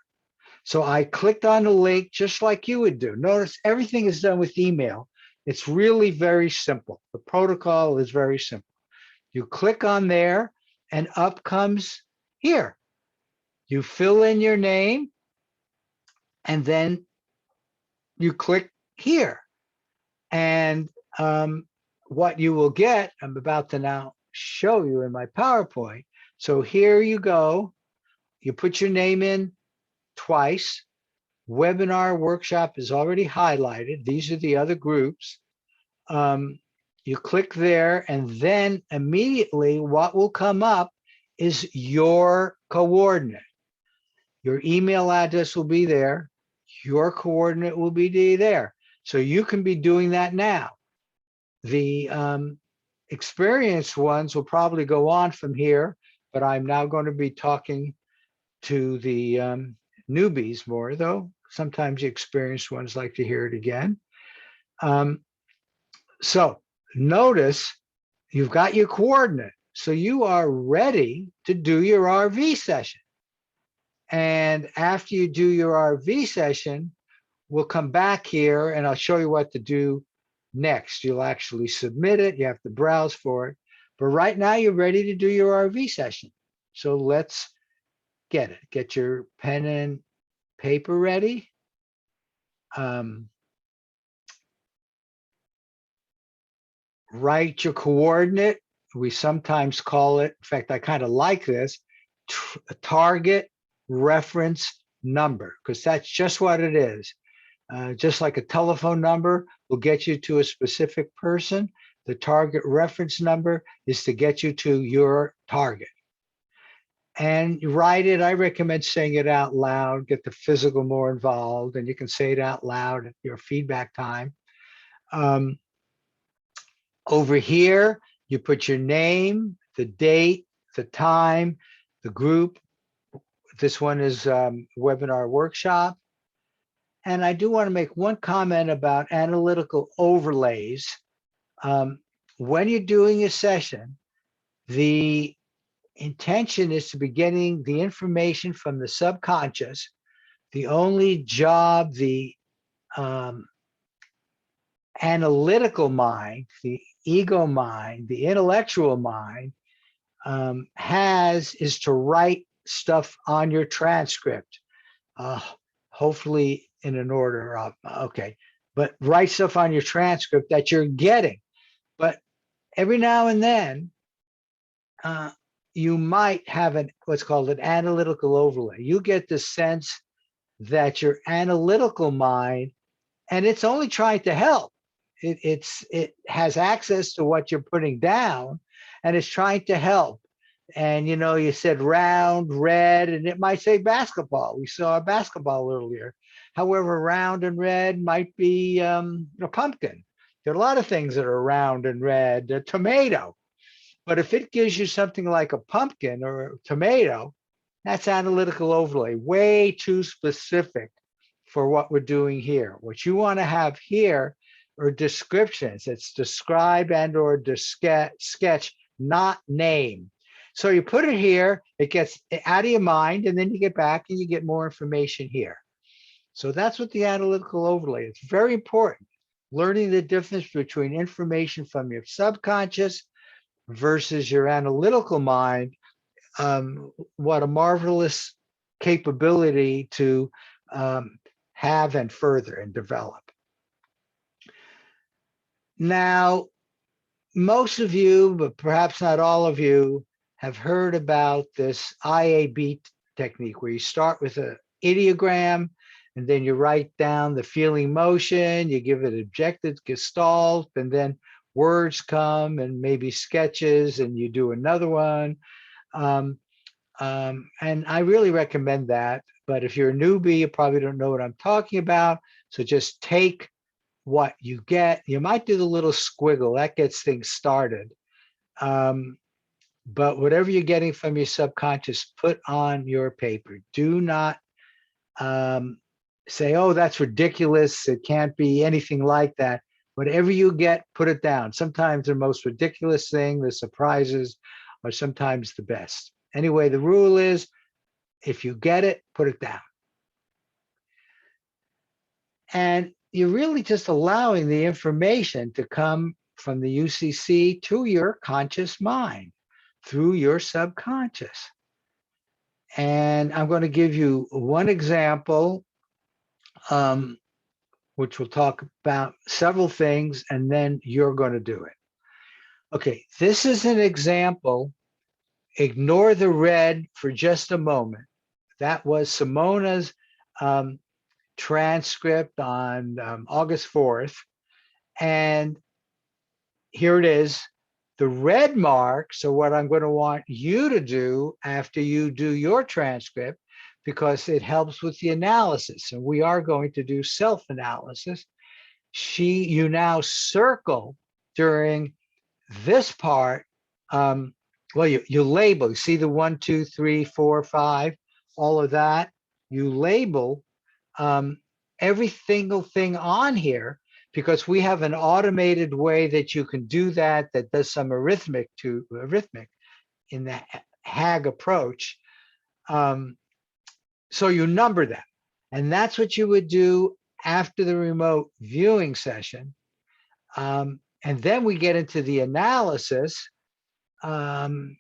So I clicked on the link just like you would do. Notice everything is done with email. It's really very simple. The protocol is very simple. You click on there and up comes here. You fill in your name and then you click here. And what you will get, I'm about to now show you in my PowerPoint. So here you go. You put your name in twice. Webinar workshop is already highlighted. These are the other groups. You click there, and then immediately what will come up is your coordinate. Your email address will be there. Your coordinate will be there. So you can be doing that now. The experienced ones will probably go on from here, but I'm now going to be talking to the newbies more, though sometimes the experienced ones like to hear it again. So notice you've got your coordinate. So you are ready to do your RV session. And after you do your RV session, we'll come back here and I'll show you what to do next. You'll actually submit it. You have to browse for it. But right now you're ready to do your RV session. So let's get it. Get your pen and paper ready. Write your coordinate. We sometimes call it, in fact, I kind of like this, target reference number, because that's just what it is. Just like a telephone number will get you to a specific person, the target reference number is to get you to your target. And you write it, I recommend saying it out loud, get the physical more involved, and you can say it out loud at your feedback time. Over here, you put your name, the date, the time, the group. This one is webinar workshop. And I do want to make one comment about analytical overlays. When you're doing a session, the intention is to be getting the information from the subconscious. The only job the analytical mind, the ego mind, the intellectual mind has is to write stuff on your transcript. Hopefully in an order of, okay, but write stuff on your transcript that you're getting. But every now and then, you might have what's called an analytical overlay. You get the sense that your analytical mind, and it's only trying to help. It has access to what you're putting down, and it's trying to help. And you said round, red, and it might say basketball. We saw basketball earlier. However, round and red might be a pumpkin. There are a lot of things that are round and red, a tomato. But if it gives you something like a pumpkin or a tomato, that's analytical overlay, way too specific for what we're doing here. What you want to have here are descriptions. It's describe and or sketch, not name. So you put it here, it gets out of your mind, and then you get back and you get more information here. So that's what the analytical overlay is. Very important. Learning the difference between information from your subconscious versus your analytical mind. What a marvelous capability to have and further and develop. Now, most of you, but perhaps not all of you, have heard about this IAB technique where you start with an ideogram and then you write down the feeling motion, you give it objective gestalt, and then words come and maybe sketches, and you do another one. And I really recommend that. But if you're a newbie, you probably don't know what I'm talking about. So just take what you get. You might do the little squiggle, that gets things started. But whatever you're getting from your subconscious, put on your paper. Do not say, oh, that's ridiculous. It can't be anything like that. Whatever you get, put it down. Sometimes the most ridiculous thing, the surprises, are sometimes the best. Anyway, the rule is, if you get it, put it down. And you're really just allowing the information to come from the UCC to your conscious mind through your subconscious. And I'm going to give you one example, which will talk about several things, and then you're going to do it. Okay, this is an example. Ignore the red for just a moment. That was Simona's transcript on August 4th. And here it is. The red marks are what I'm going to want you to do after you do your transcript, because it helps with the analysis. And we are going to do self-analysis. You now circle during this part. Well, you label, you see the 1, 2, 3, 4, 5, all of that. You label every single thing on here, because we have an automated way that you can do that does some arithmetic in the HAG approach. So you number them. And that's what you would do after the remote viewing session. And then we get into the analysis. And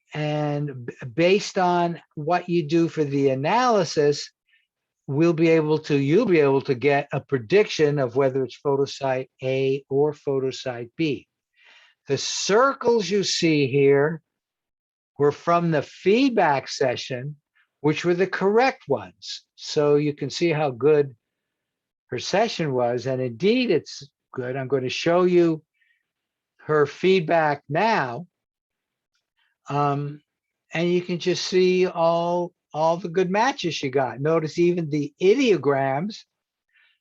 based on what you do for the analysis, you'll be able to get a prediction of whether it's photosite A or photosite B. The circles you see here were from the feedback session, which were the correct ones. So you can see how good her session was. And indeed, it's good. I'm going to show you her feedback now. And you can just see all the good matches she got. Notice even the ideograms,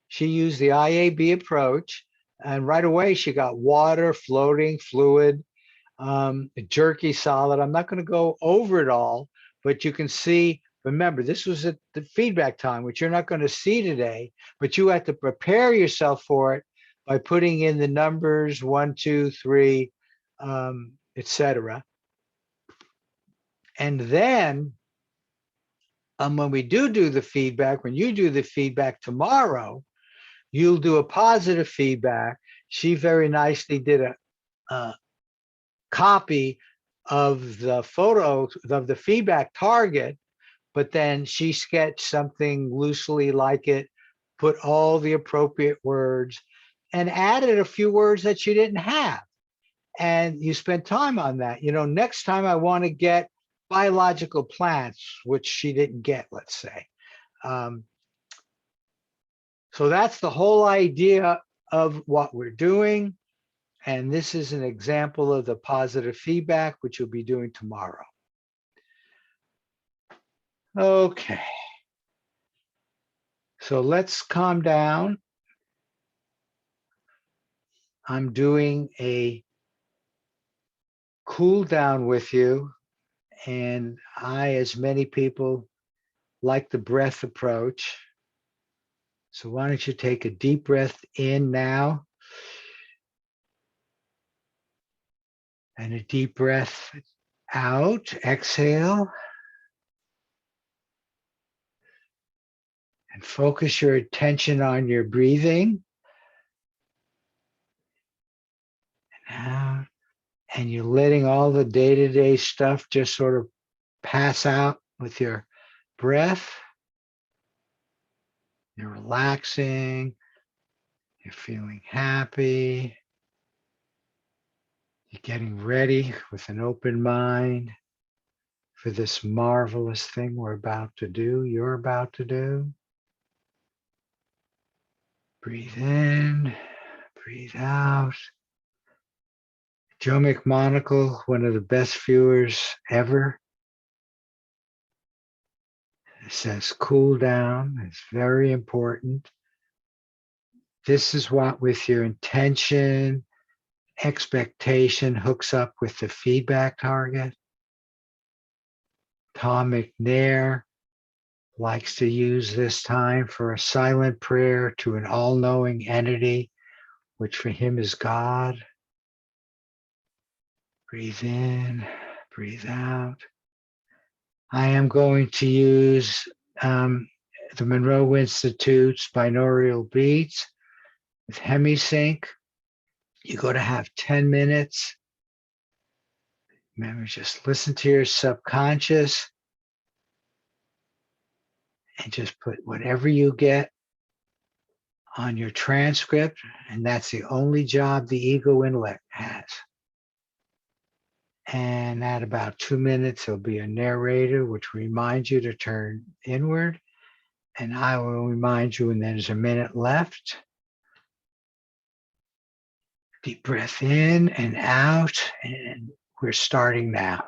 she used the IAB approach, and right away she got water, floating, fluid, jerky, solid. I'm not going to go over it all, but you can see Remember, this was at the feedback time, which you're not going to see today, but you have to prepare yourself for it by putting in the numbers 1, 2, 3, etc. And then when we do the feedback, when you do the feedback tomorrow, you'll do a positive feedback. She very nicely did a copy of the photo of the feedback target, but then she sketched something loosely like it, put all the appropriate words, and added a few words that she didn't have. And you spent time on that. You know, next time I want to get biological plants, which she didn't get, let's say. So that's the whole idea of what we're doing. And this is an example of the positive feedback, which you'll be doing tomorrow. Okay. So let's calm down. I'm doing a cool down with you. And I, as many people, like the breath approach. So why don't you take a deep breath in now and a deep breath out, exhale. And focus your attention on your breathing. And out. And you're letting all the day-to-day stuff just sort of pass out with your breath. You're relaxing. You're feeling happy. You're getting ready with an open mind for this marvelous thing we're about to do, you're about to do. Breathe in, breathe out. Joe McMonagle, one of the best viewers ever, says cool down. It's very important. This is what, with your intention, expectation, hooks up with the feedback target. Tom McNair likes to use this time for a silent prayer to an all-knowing entity, which for him is God. Breathe in, breathe out. I am going to use the Monroe Institute's binaural beats with HemiSync. You're going to have 10 minutes. Remember, just listen to your subconscious and just put whatever you get on your transcript, and that's the only job the ego intellect has. And at about 2 minutes, there'll be a narrator which reminds you to turn inward, and I will remind you when there's a minute left. Deep breath in and out, and we're starting now.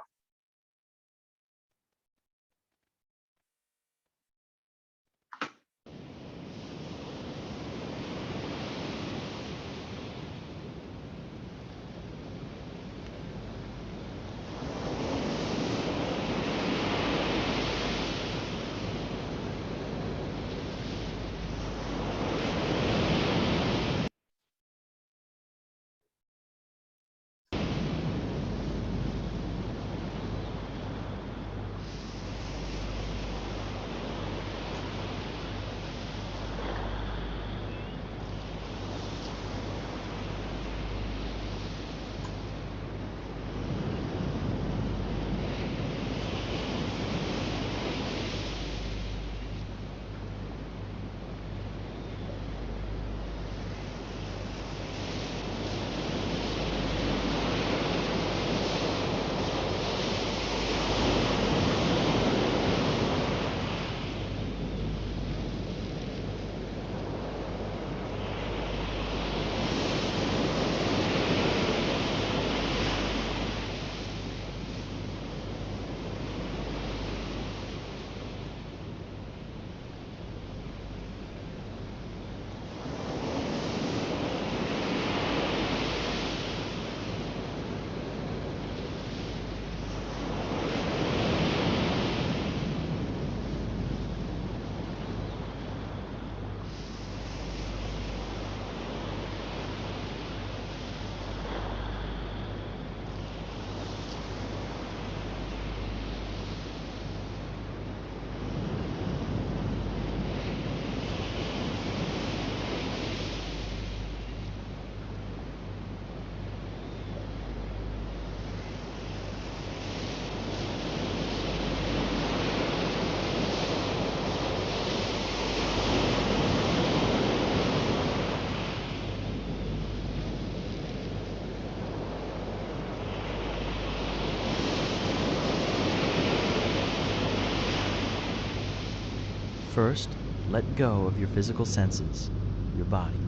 First, let go of your physical senses, your body,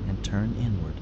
and turn inward.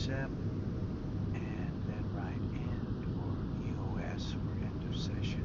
accept, and then write end or EOS for end of session.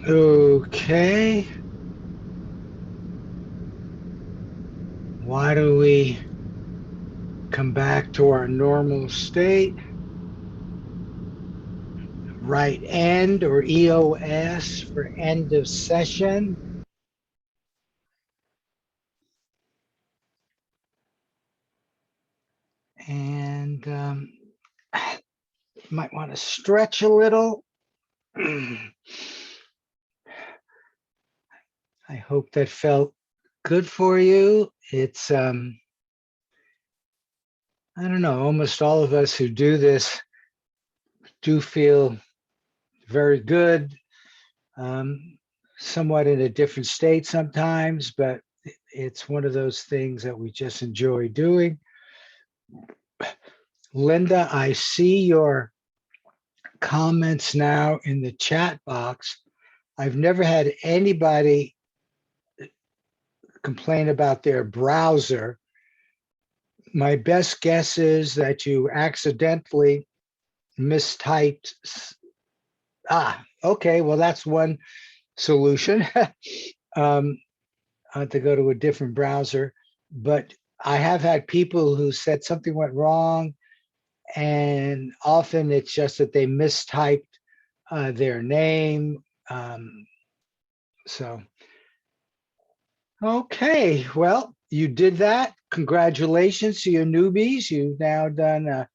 Okay. Why don't we come back to our normal state? Write end or EOS for end of session. And might want to stretch a little. I hope that felt good for you. It's, I don't know, almost all of us who do this do feel very good, somewhat in a different state sometimes, but it's one of those things that we just enjoy doing. Linda, I see your comments now in the chat box. I've never had anybody complain about their browser. My best guess is that you accidentally mistyped. Okay, well, that's one solution. To go to a different browser. But I have had people who said something went wrong, and often it's just that they mistyped their name. So, okay, well, you did that. Congratulations to your newbies. You've now done a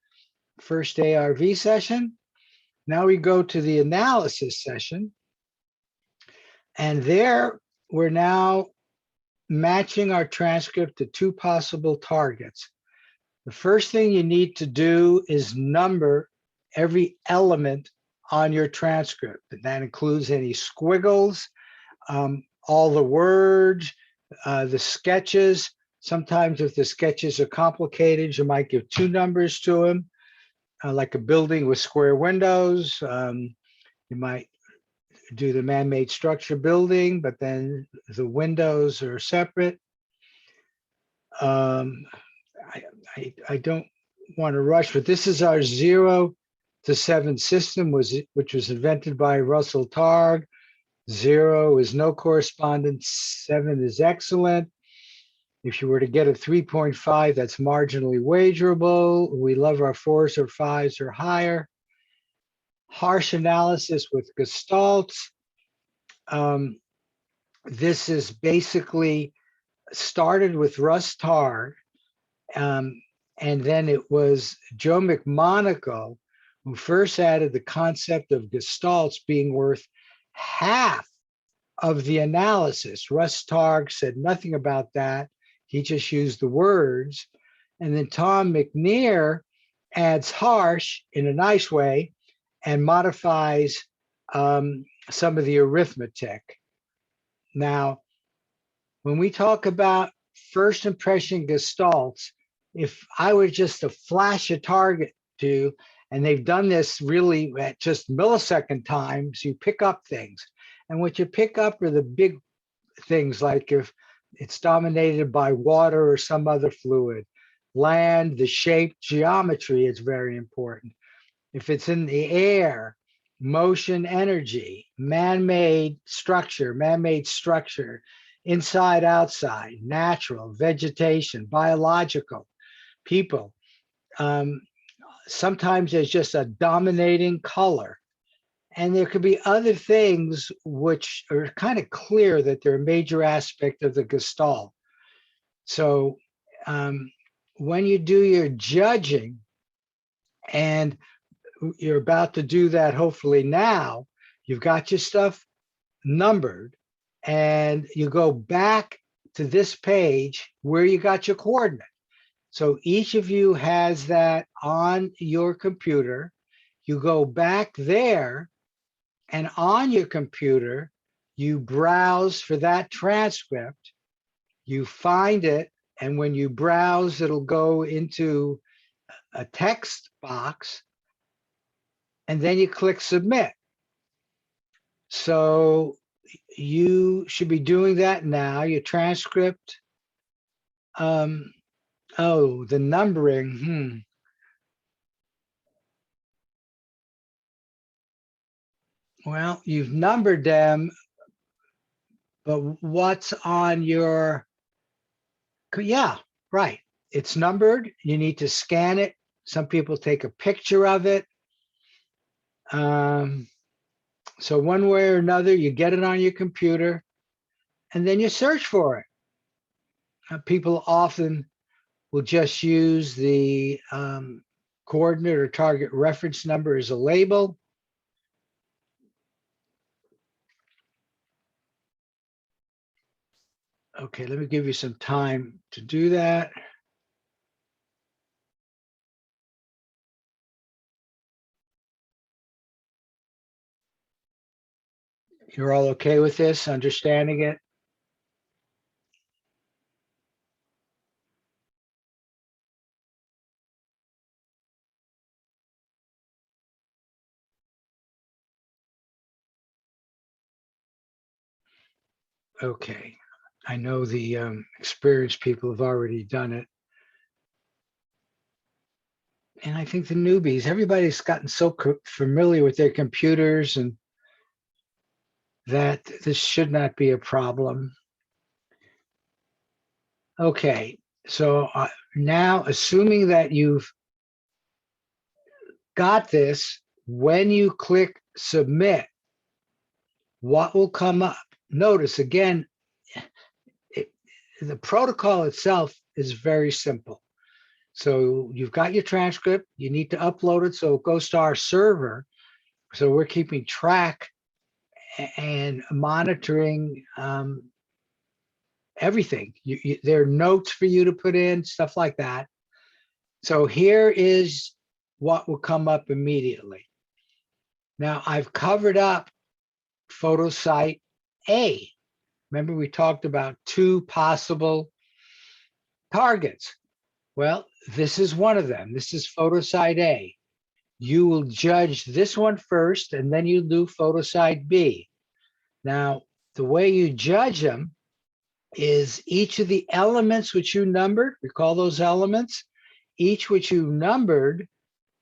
first ARV session. Now we go to the analysis session. And there we're now matching our transcript to two possible targets. The first thing you need to do is number every element on your transcript. And that includes any squiggles, all the words, the sketches. Sometimes if the sketches are complicated, you might give two numbers to them, like a building with square windows. You might do the man-made structure building, but then the windows are separate. I don't want to rush, but this is our 0 to 7 system, which was invented by Russell Targ. 0 is no correspondence, 7 is excellent. If you were to get a 3.5, that's marginally wagerable. We love our 4s or 5s or higher. Harsh analysis with gestalts. This is basically started with Russ Targ. And then it was Joe McMonagle who first added the concept of gestalts being worth half of the analysis. Russ Targ said nothing about that. He just used the words. And then Tom McNear adds harsh in a nice way and modifies some of the arithmetic. Now, when we talk about first impression gestalts, if I were just to flash a target to, and they've done this really at just millisecond times, you pick up things. And what you pick up are the big things, like if it's dominated by water or some other fluid, land, the shape, geometry is very important. If it's in the air, motion, energy, man-made structure, inside, outside, natural, vegetation, biological, people. Sometimes there's just a dominating color. And there could be other things which are kind of clear that they're a major aspect of the gestalt. So when you do your judging, and you're about to do that hopefully now. You've got your stuff numbered, and you go back to this page where you got your coordinate. So each of you has that on your computer. You go back there, and on your computer, you browse for that transcript. You find it, and when you browse, it'll go into a text box, and then you click submit. So you should be doing that now. Your transcript. Oh, the numbering. Well, you've numbered them, but what's on your, yeah, right. It's numbered. You need to scan it. Some people take a picture of it. So one way or another, you get it on your computer, and then you search for it. People often will just use the coordinate or target reference number as a label. Okay, let me give you some time to do that. You're all okay with this, understanding it? Okay, I know the experienced people have already done it. And I think the newbies, everybody's gotten so familiar with their computers and that this should not be a problem. Okay, so now assuming that you've got this, when you click submit, what will come up? Notice again, the protocol itself is very simple. So you've got your transcript, you need to upload it so it goes to our server. So we're keeping track and monitoring everything. There are notes for you to put in, stuff like that. So here is what will come up immediately. Now I've covered up photo site A. Remember we talked about 2 possible targets. Well, this is one of them. This is photo site A. You will judge this one first, and then you do photo site B. Now, the way you judge them is each of the elements which you numbered, recall those elements, each which you numbered,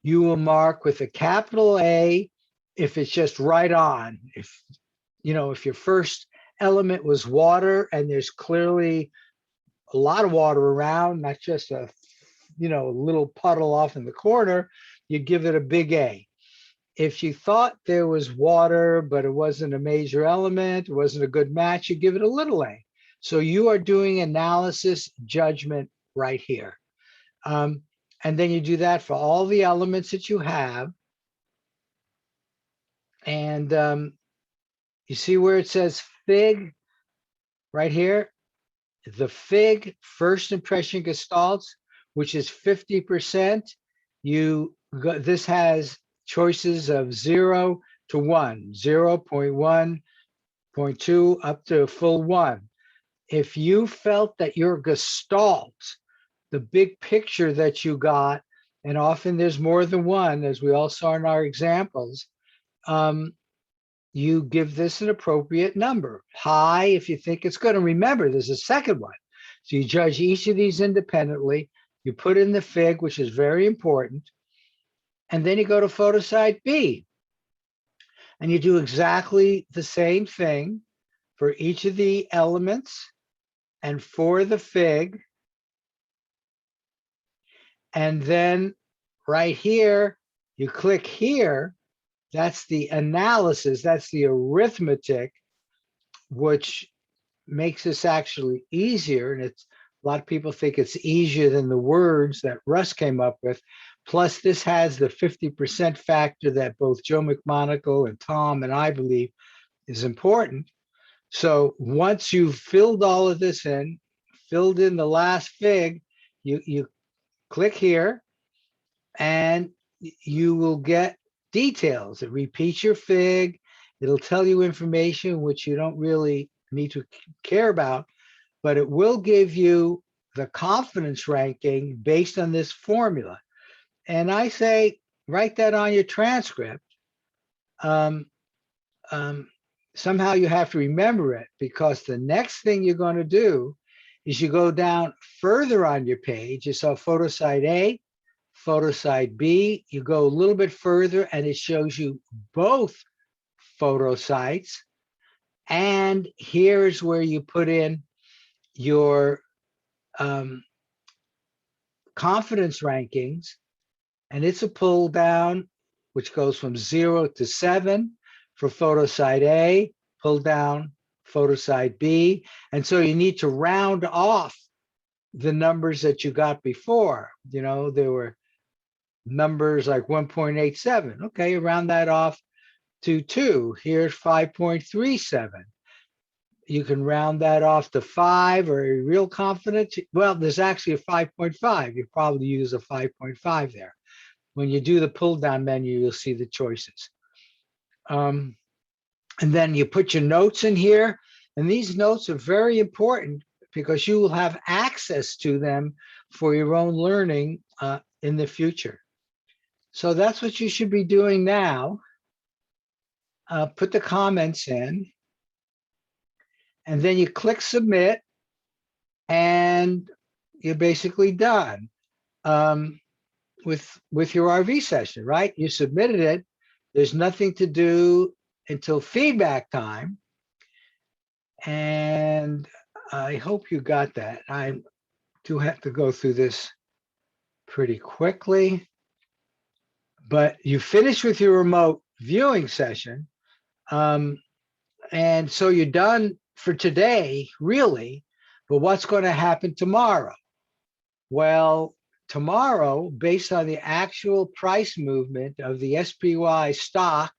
you will mark with a capital A if it's just right on. If your first element was water and there's clearly a lot of water around, not just a little puddle off in the corner, you give it a big A. If you thought there was water, but it wasn't a major element, it wasn't a good match, you give it a little A. So you are doing analysis judgment right here. And then you do that for all the elements that you have. And you see where it says FIG right here? The FIG, first impression gestalts, which is 50%. This has choices of 0 to 1, 0.1, 0.2, up to a full 1. If you felt that your gestalt, the big picture that you got, and often there's more than one, as we all saw in our examples, you give this an appropriate number. High, if you think it's good. And remember, there's a second one. So you judge each of these independently. You put in the FIG, which is very important. And then you go to photo site B. And you do exactly the same thing for each of the elements and for the FIG. And then right here, you click here. That's the analysis, that's the arithmetic, which makes this actually easier. And a lot of people think it's easier than the words that Russ came up with, Plus, this has the 50% factor that both Joe McMonagle and Tom and I believe is important. So once you've filled all of this in, filled in the last fig, you click here and you will get details. It repeats your fig. It'll tell you information which you don't really need to care about, but it will give you the confidence ranking based on this formula. And I say, write that on your transcript. Somehow you have to remember it, because the next thing you're going to do is you go down further on your page. You saw photo site A, photo site B. You go a little bit further and it shows you both photo sites. And here's where you put in your confidence rankings. And it's a pull down, which goes from 0 to 7 for photo site A, pull down photo site B. And so you need to round off the numbers that you got before. You know, there were numbers like 1.87. Okay, round that off to 2. Here's 5.37. You can round that off to 5 or real confidence. Well, there's actually a 5.5. You probably use a 5.5 there. When you do the pull down menu, you'll see the choices. And then you put your notes in here. And these notes are very important because you will have access to them for your own learning in the future. So that's what you should be doing now. Put the comments in. And then you click submit. And you're basically done. With your RV session, right? You submitted it. There's nothing to do until feedback time. And I hope you got that. I do have to go through this pretty quickly. But you finish with your remote viewing session. And so you're done for today, really. But what's going to happen tomorrow? Well, tomorrow, based on the actual price movement of the SPY stock,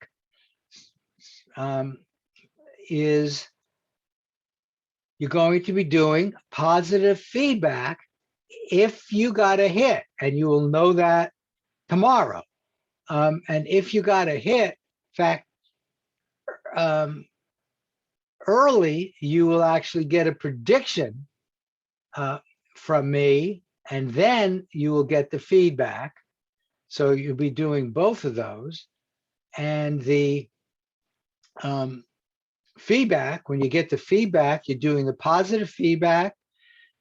is you're going to be doing positive feedback if you got a hit, and you will know that tomorrow. And if you got a hit, in fact, early, you will actually get a prediction from me, and then you will get the feedback. So you'll be doing both of those. And the feedback, when you get the feedback, you're doing the positive feedback,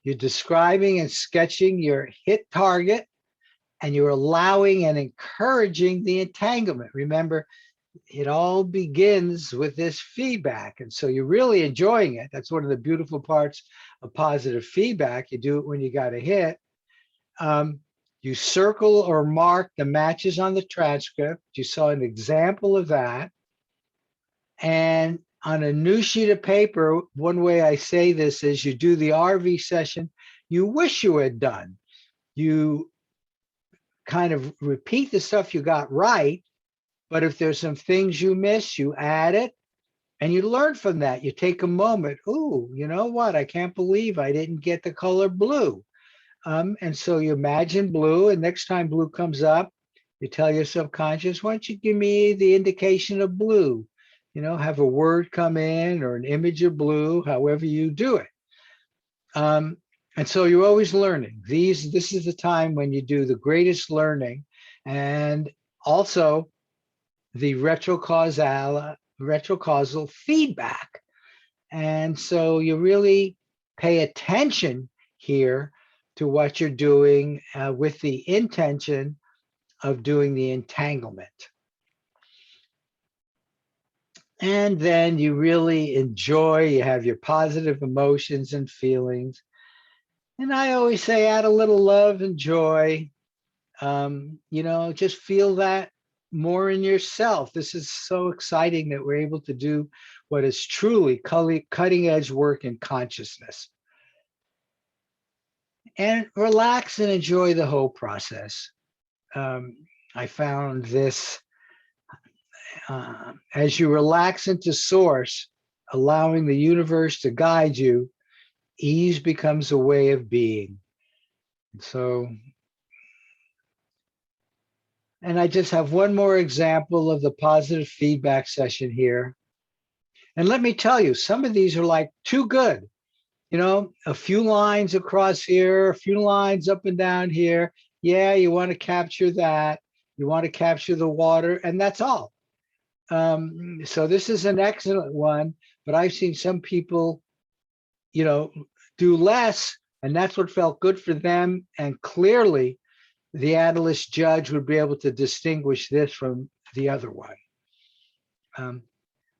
you're describing and sketching your hit target, and you're allowing and encouraging the entanglement. Remember, it all begins with this feedback. And so you're really enjoying it. That's one of the beautiful parts of positive feedback. You do it when you got a hit. You circle or mark the matches on the transcript. You saw an example of that. And on a new sheet of paper, one way I say this is you do the RV session you wish you had done. You kind of repeat the stuff you got right, but if there's some things you miss, you add it and you learn from that. You take a moment. Ooh, you know what? I can't believe I didn't get the color blue. And so you imagine blue, and next time blue comes up, you tell your subconscious, why don't you give me the indication of blue? You know, have a word come in or an image of blue, however you do it. And so you're always learning. This is the time when you do the greatest learning, and also the retrocausal feedback. And so you really pay attention here to what you're doing with the intention of doing the entanglement. And then you really enjoy, you have your positive emotions and feelings. And I always say, add a little love and joy. You know, just feel that more in yourself. This is so exciting that we're able to do what is truly cutting edge work in consciousness. And relax and enjoy the whole process. I found this, as you relax into source, allowing the universe to guide you, ease becomes a way of being. So, and I just have one more example of the positive feedback session here. And let me tell you, some of these are like too good. You know, a few lines across here, a few lines up and down here. Yeah, you want to capture that. You want to capture the water, and that's all. So this is an excellent one, but I've seen some people, you know, do less, and that's what felt good for them. And clearly, the analyst judge would be able to distinguish this from the other one.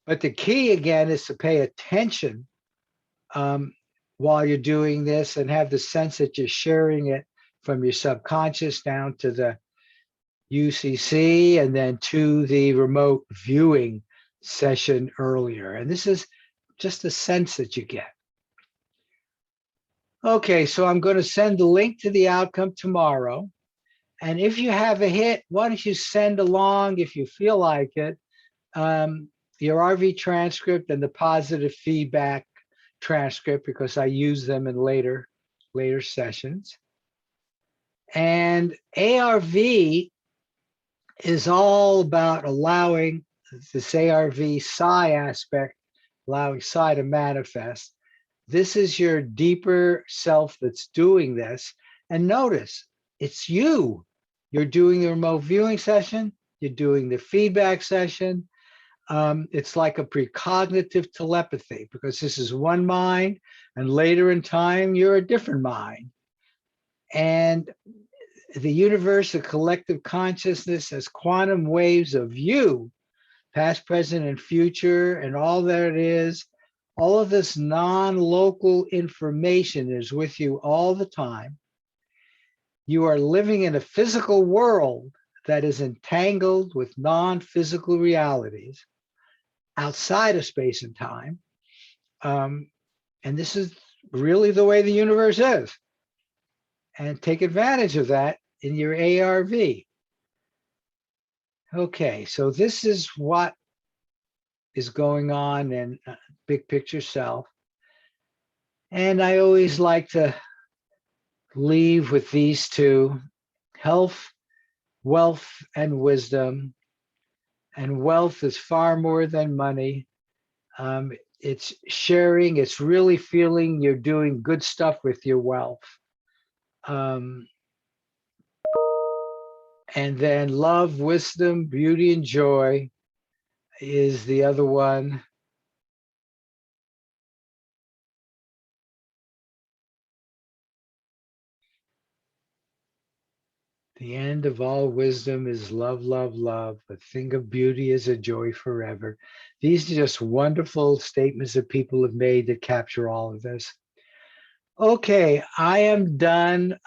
But the key again is to pay attention while you're doing this and have the sense that you're sharing it from your subconscious down to the UCC and then to the remote viewing session earlier. And this is just a sense that you get. Okay, so I'm going to send the link to the outcome tomorrow. And if you have a hit, why don't you send along, if you feel like it, your RV transcript and the positive feedback transcript, because I use them in later sessions. And ARV is all about allowing this ARV psi aspect, allowing psi to manifest. This is your deeper self that's doing this. And notice, it's you. You're doing the remote viewing session. You're doing the feedback session. It's like a precognitive telepathy, because this is one mind, and later in time, you're a different mind. And the universe, the collective consciousness, as quantum waves of you, past, present, and future, and all that it is, all of this non-local information is with you all the time. You are living in a physical world that is entangled with non-physical realities outside of space and time. And this is really the way the universe is. And take advantage of that in your ARV. Okay, so this is what is going on in big picture self. And I always like to leave with these two: health, wealth, and wisdom. And wealth is far more than money. It's sharing, it's really feeling you're doing good stuff with your wealth. And then love, wisdom, beauty, and joy is the other one. The end of all wisdom is love, love, love. A thing of beauty is a joy forever. These are just wonderful statements that people have made that capture all of this. Okay, I am done.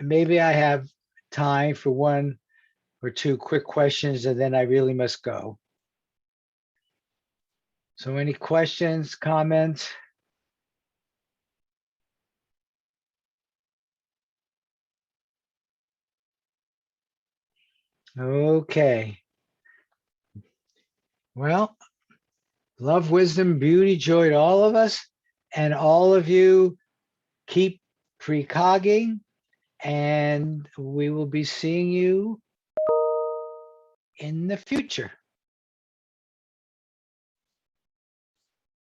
Maybe I have time for one or two quick questions, and then I really must go. So any questions, comments? Okay. Well, love, wisdom, beauty, joy to all of us, and all of you keep precogging, and we will be seeing you in the future.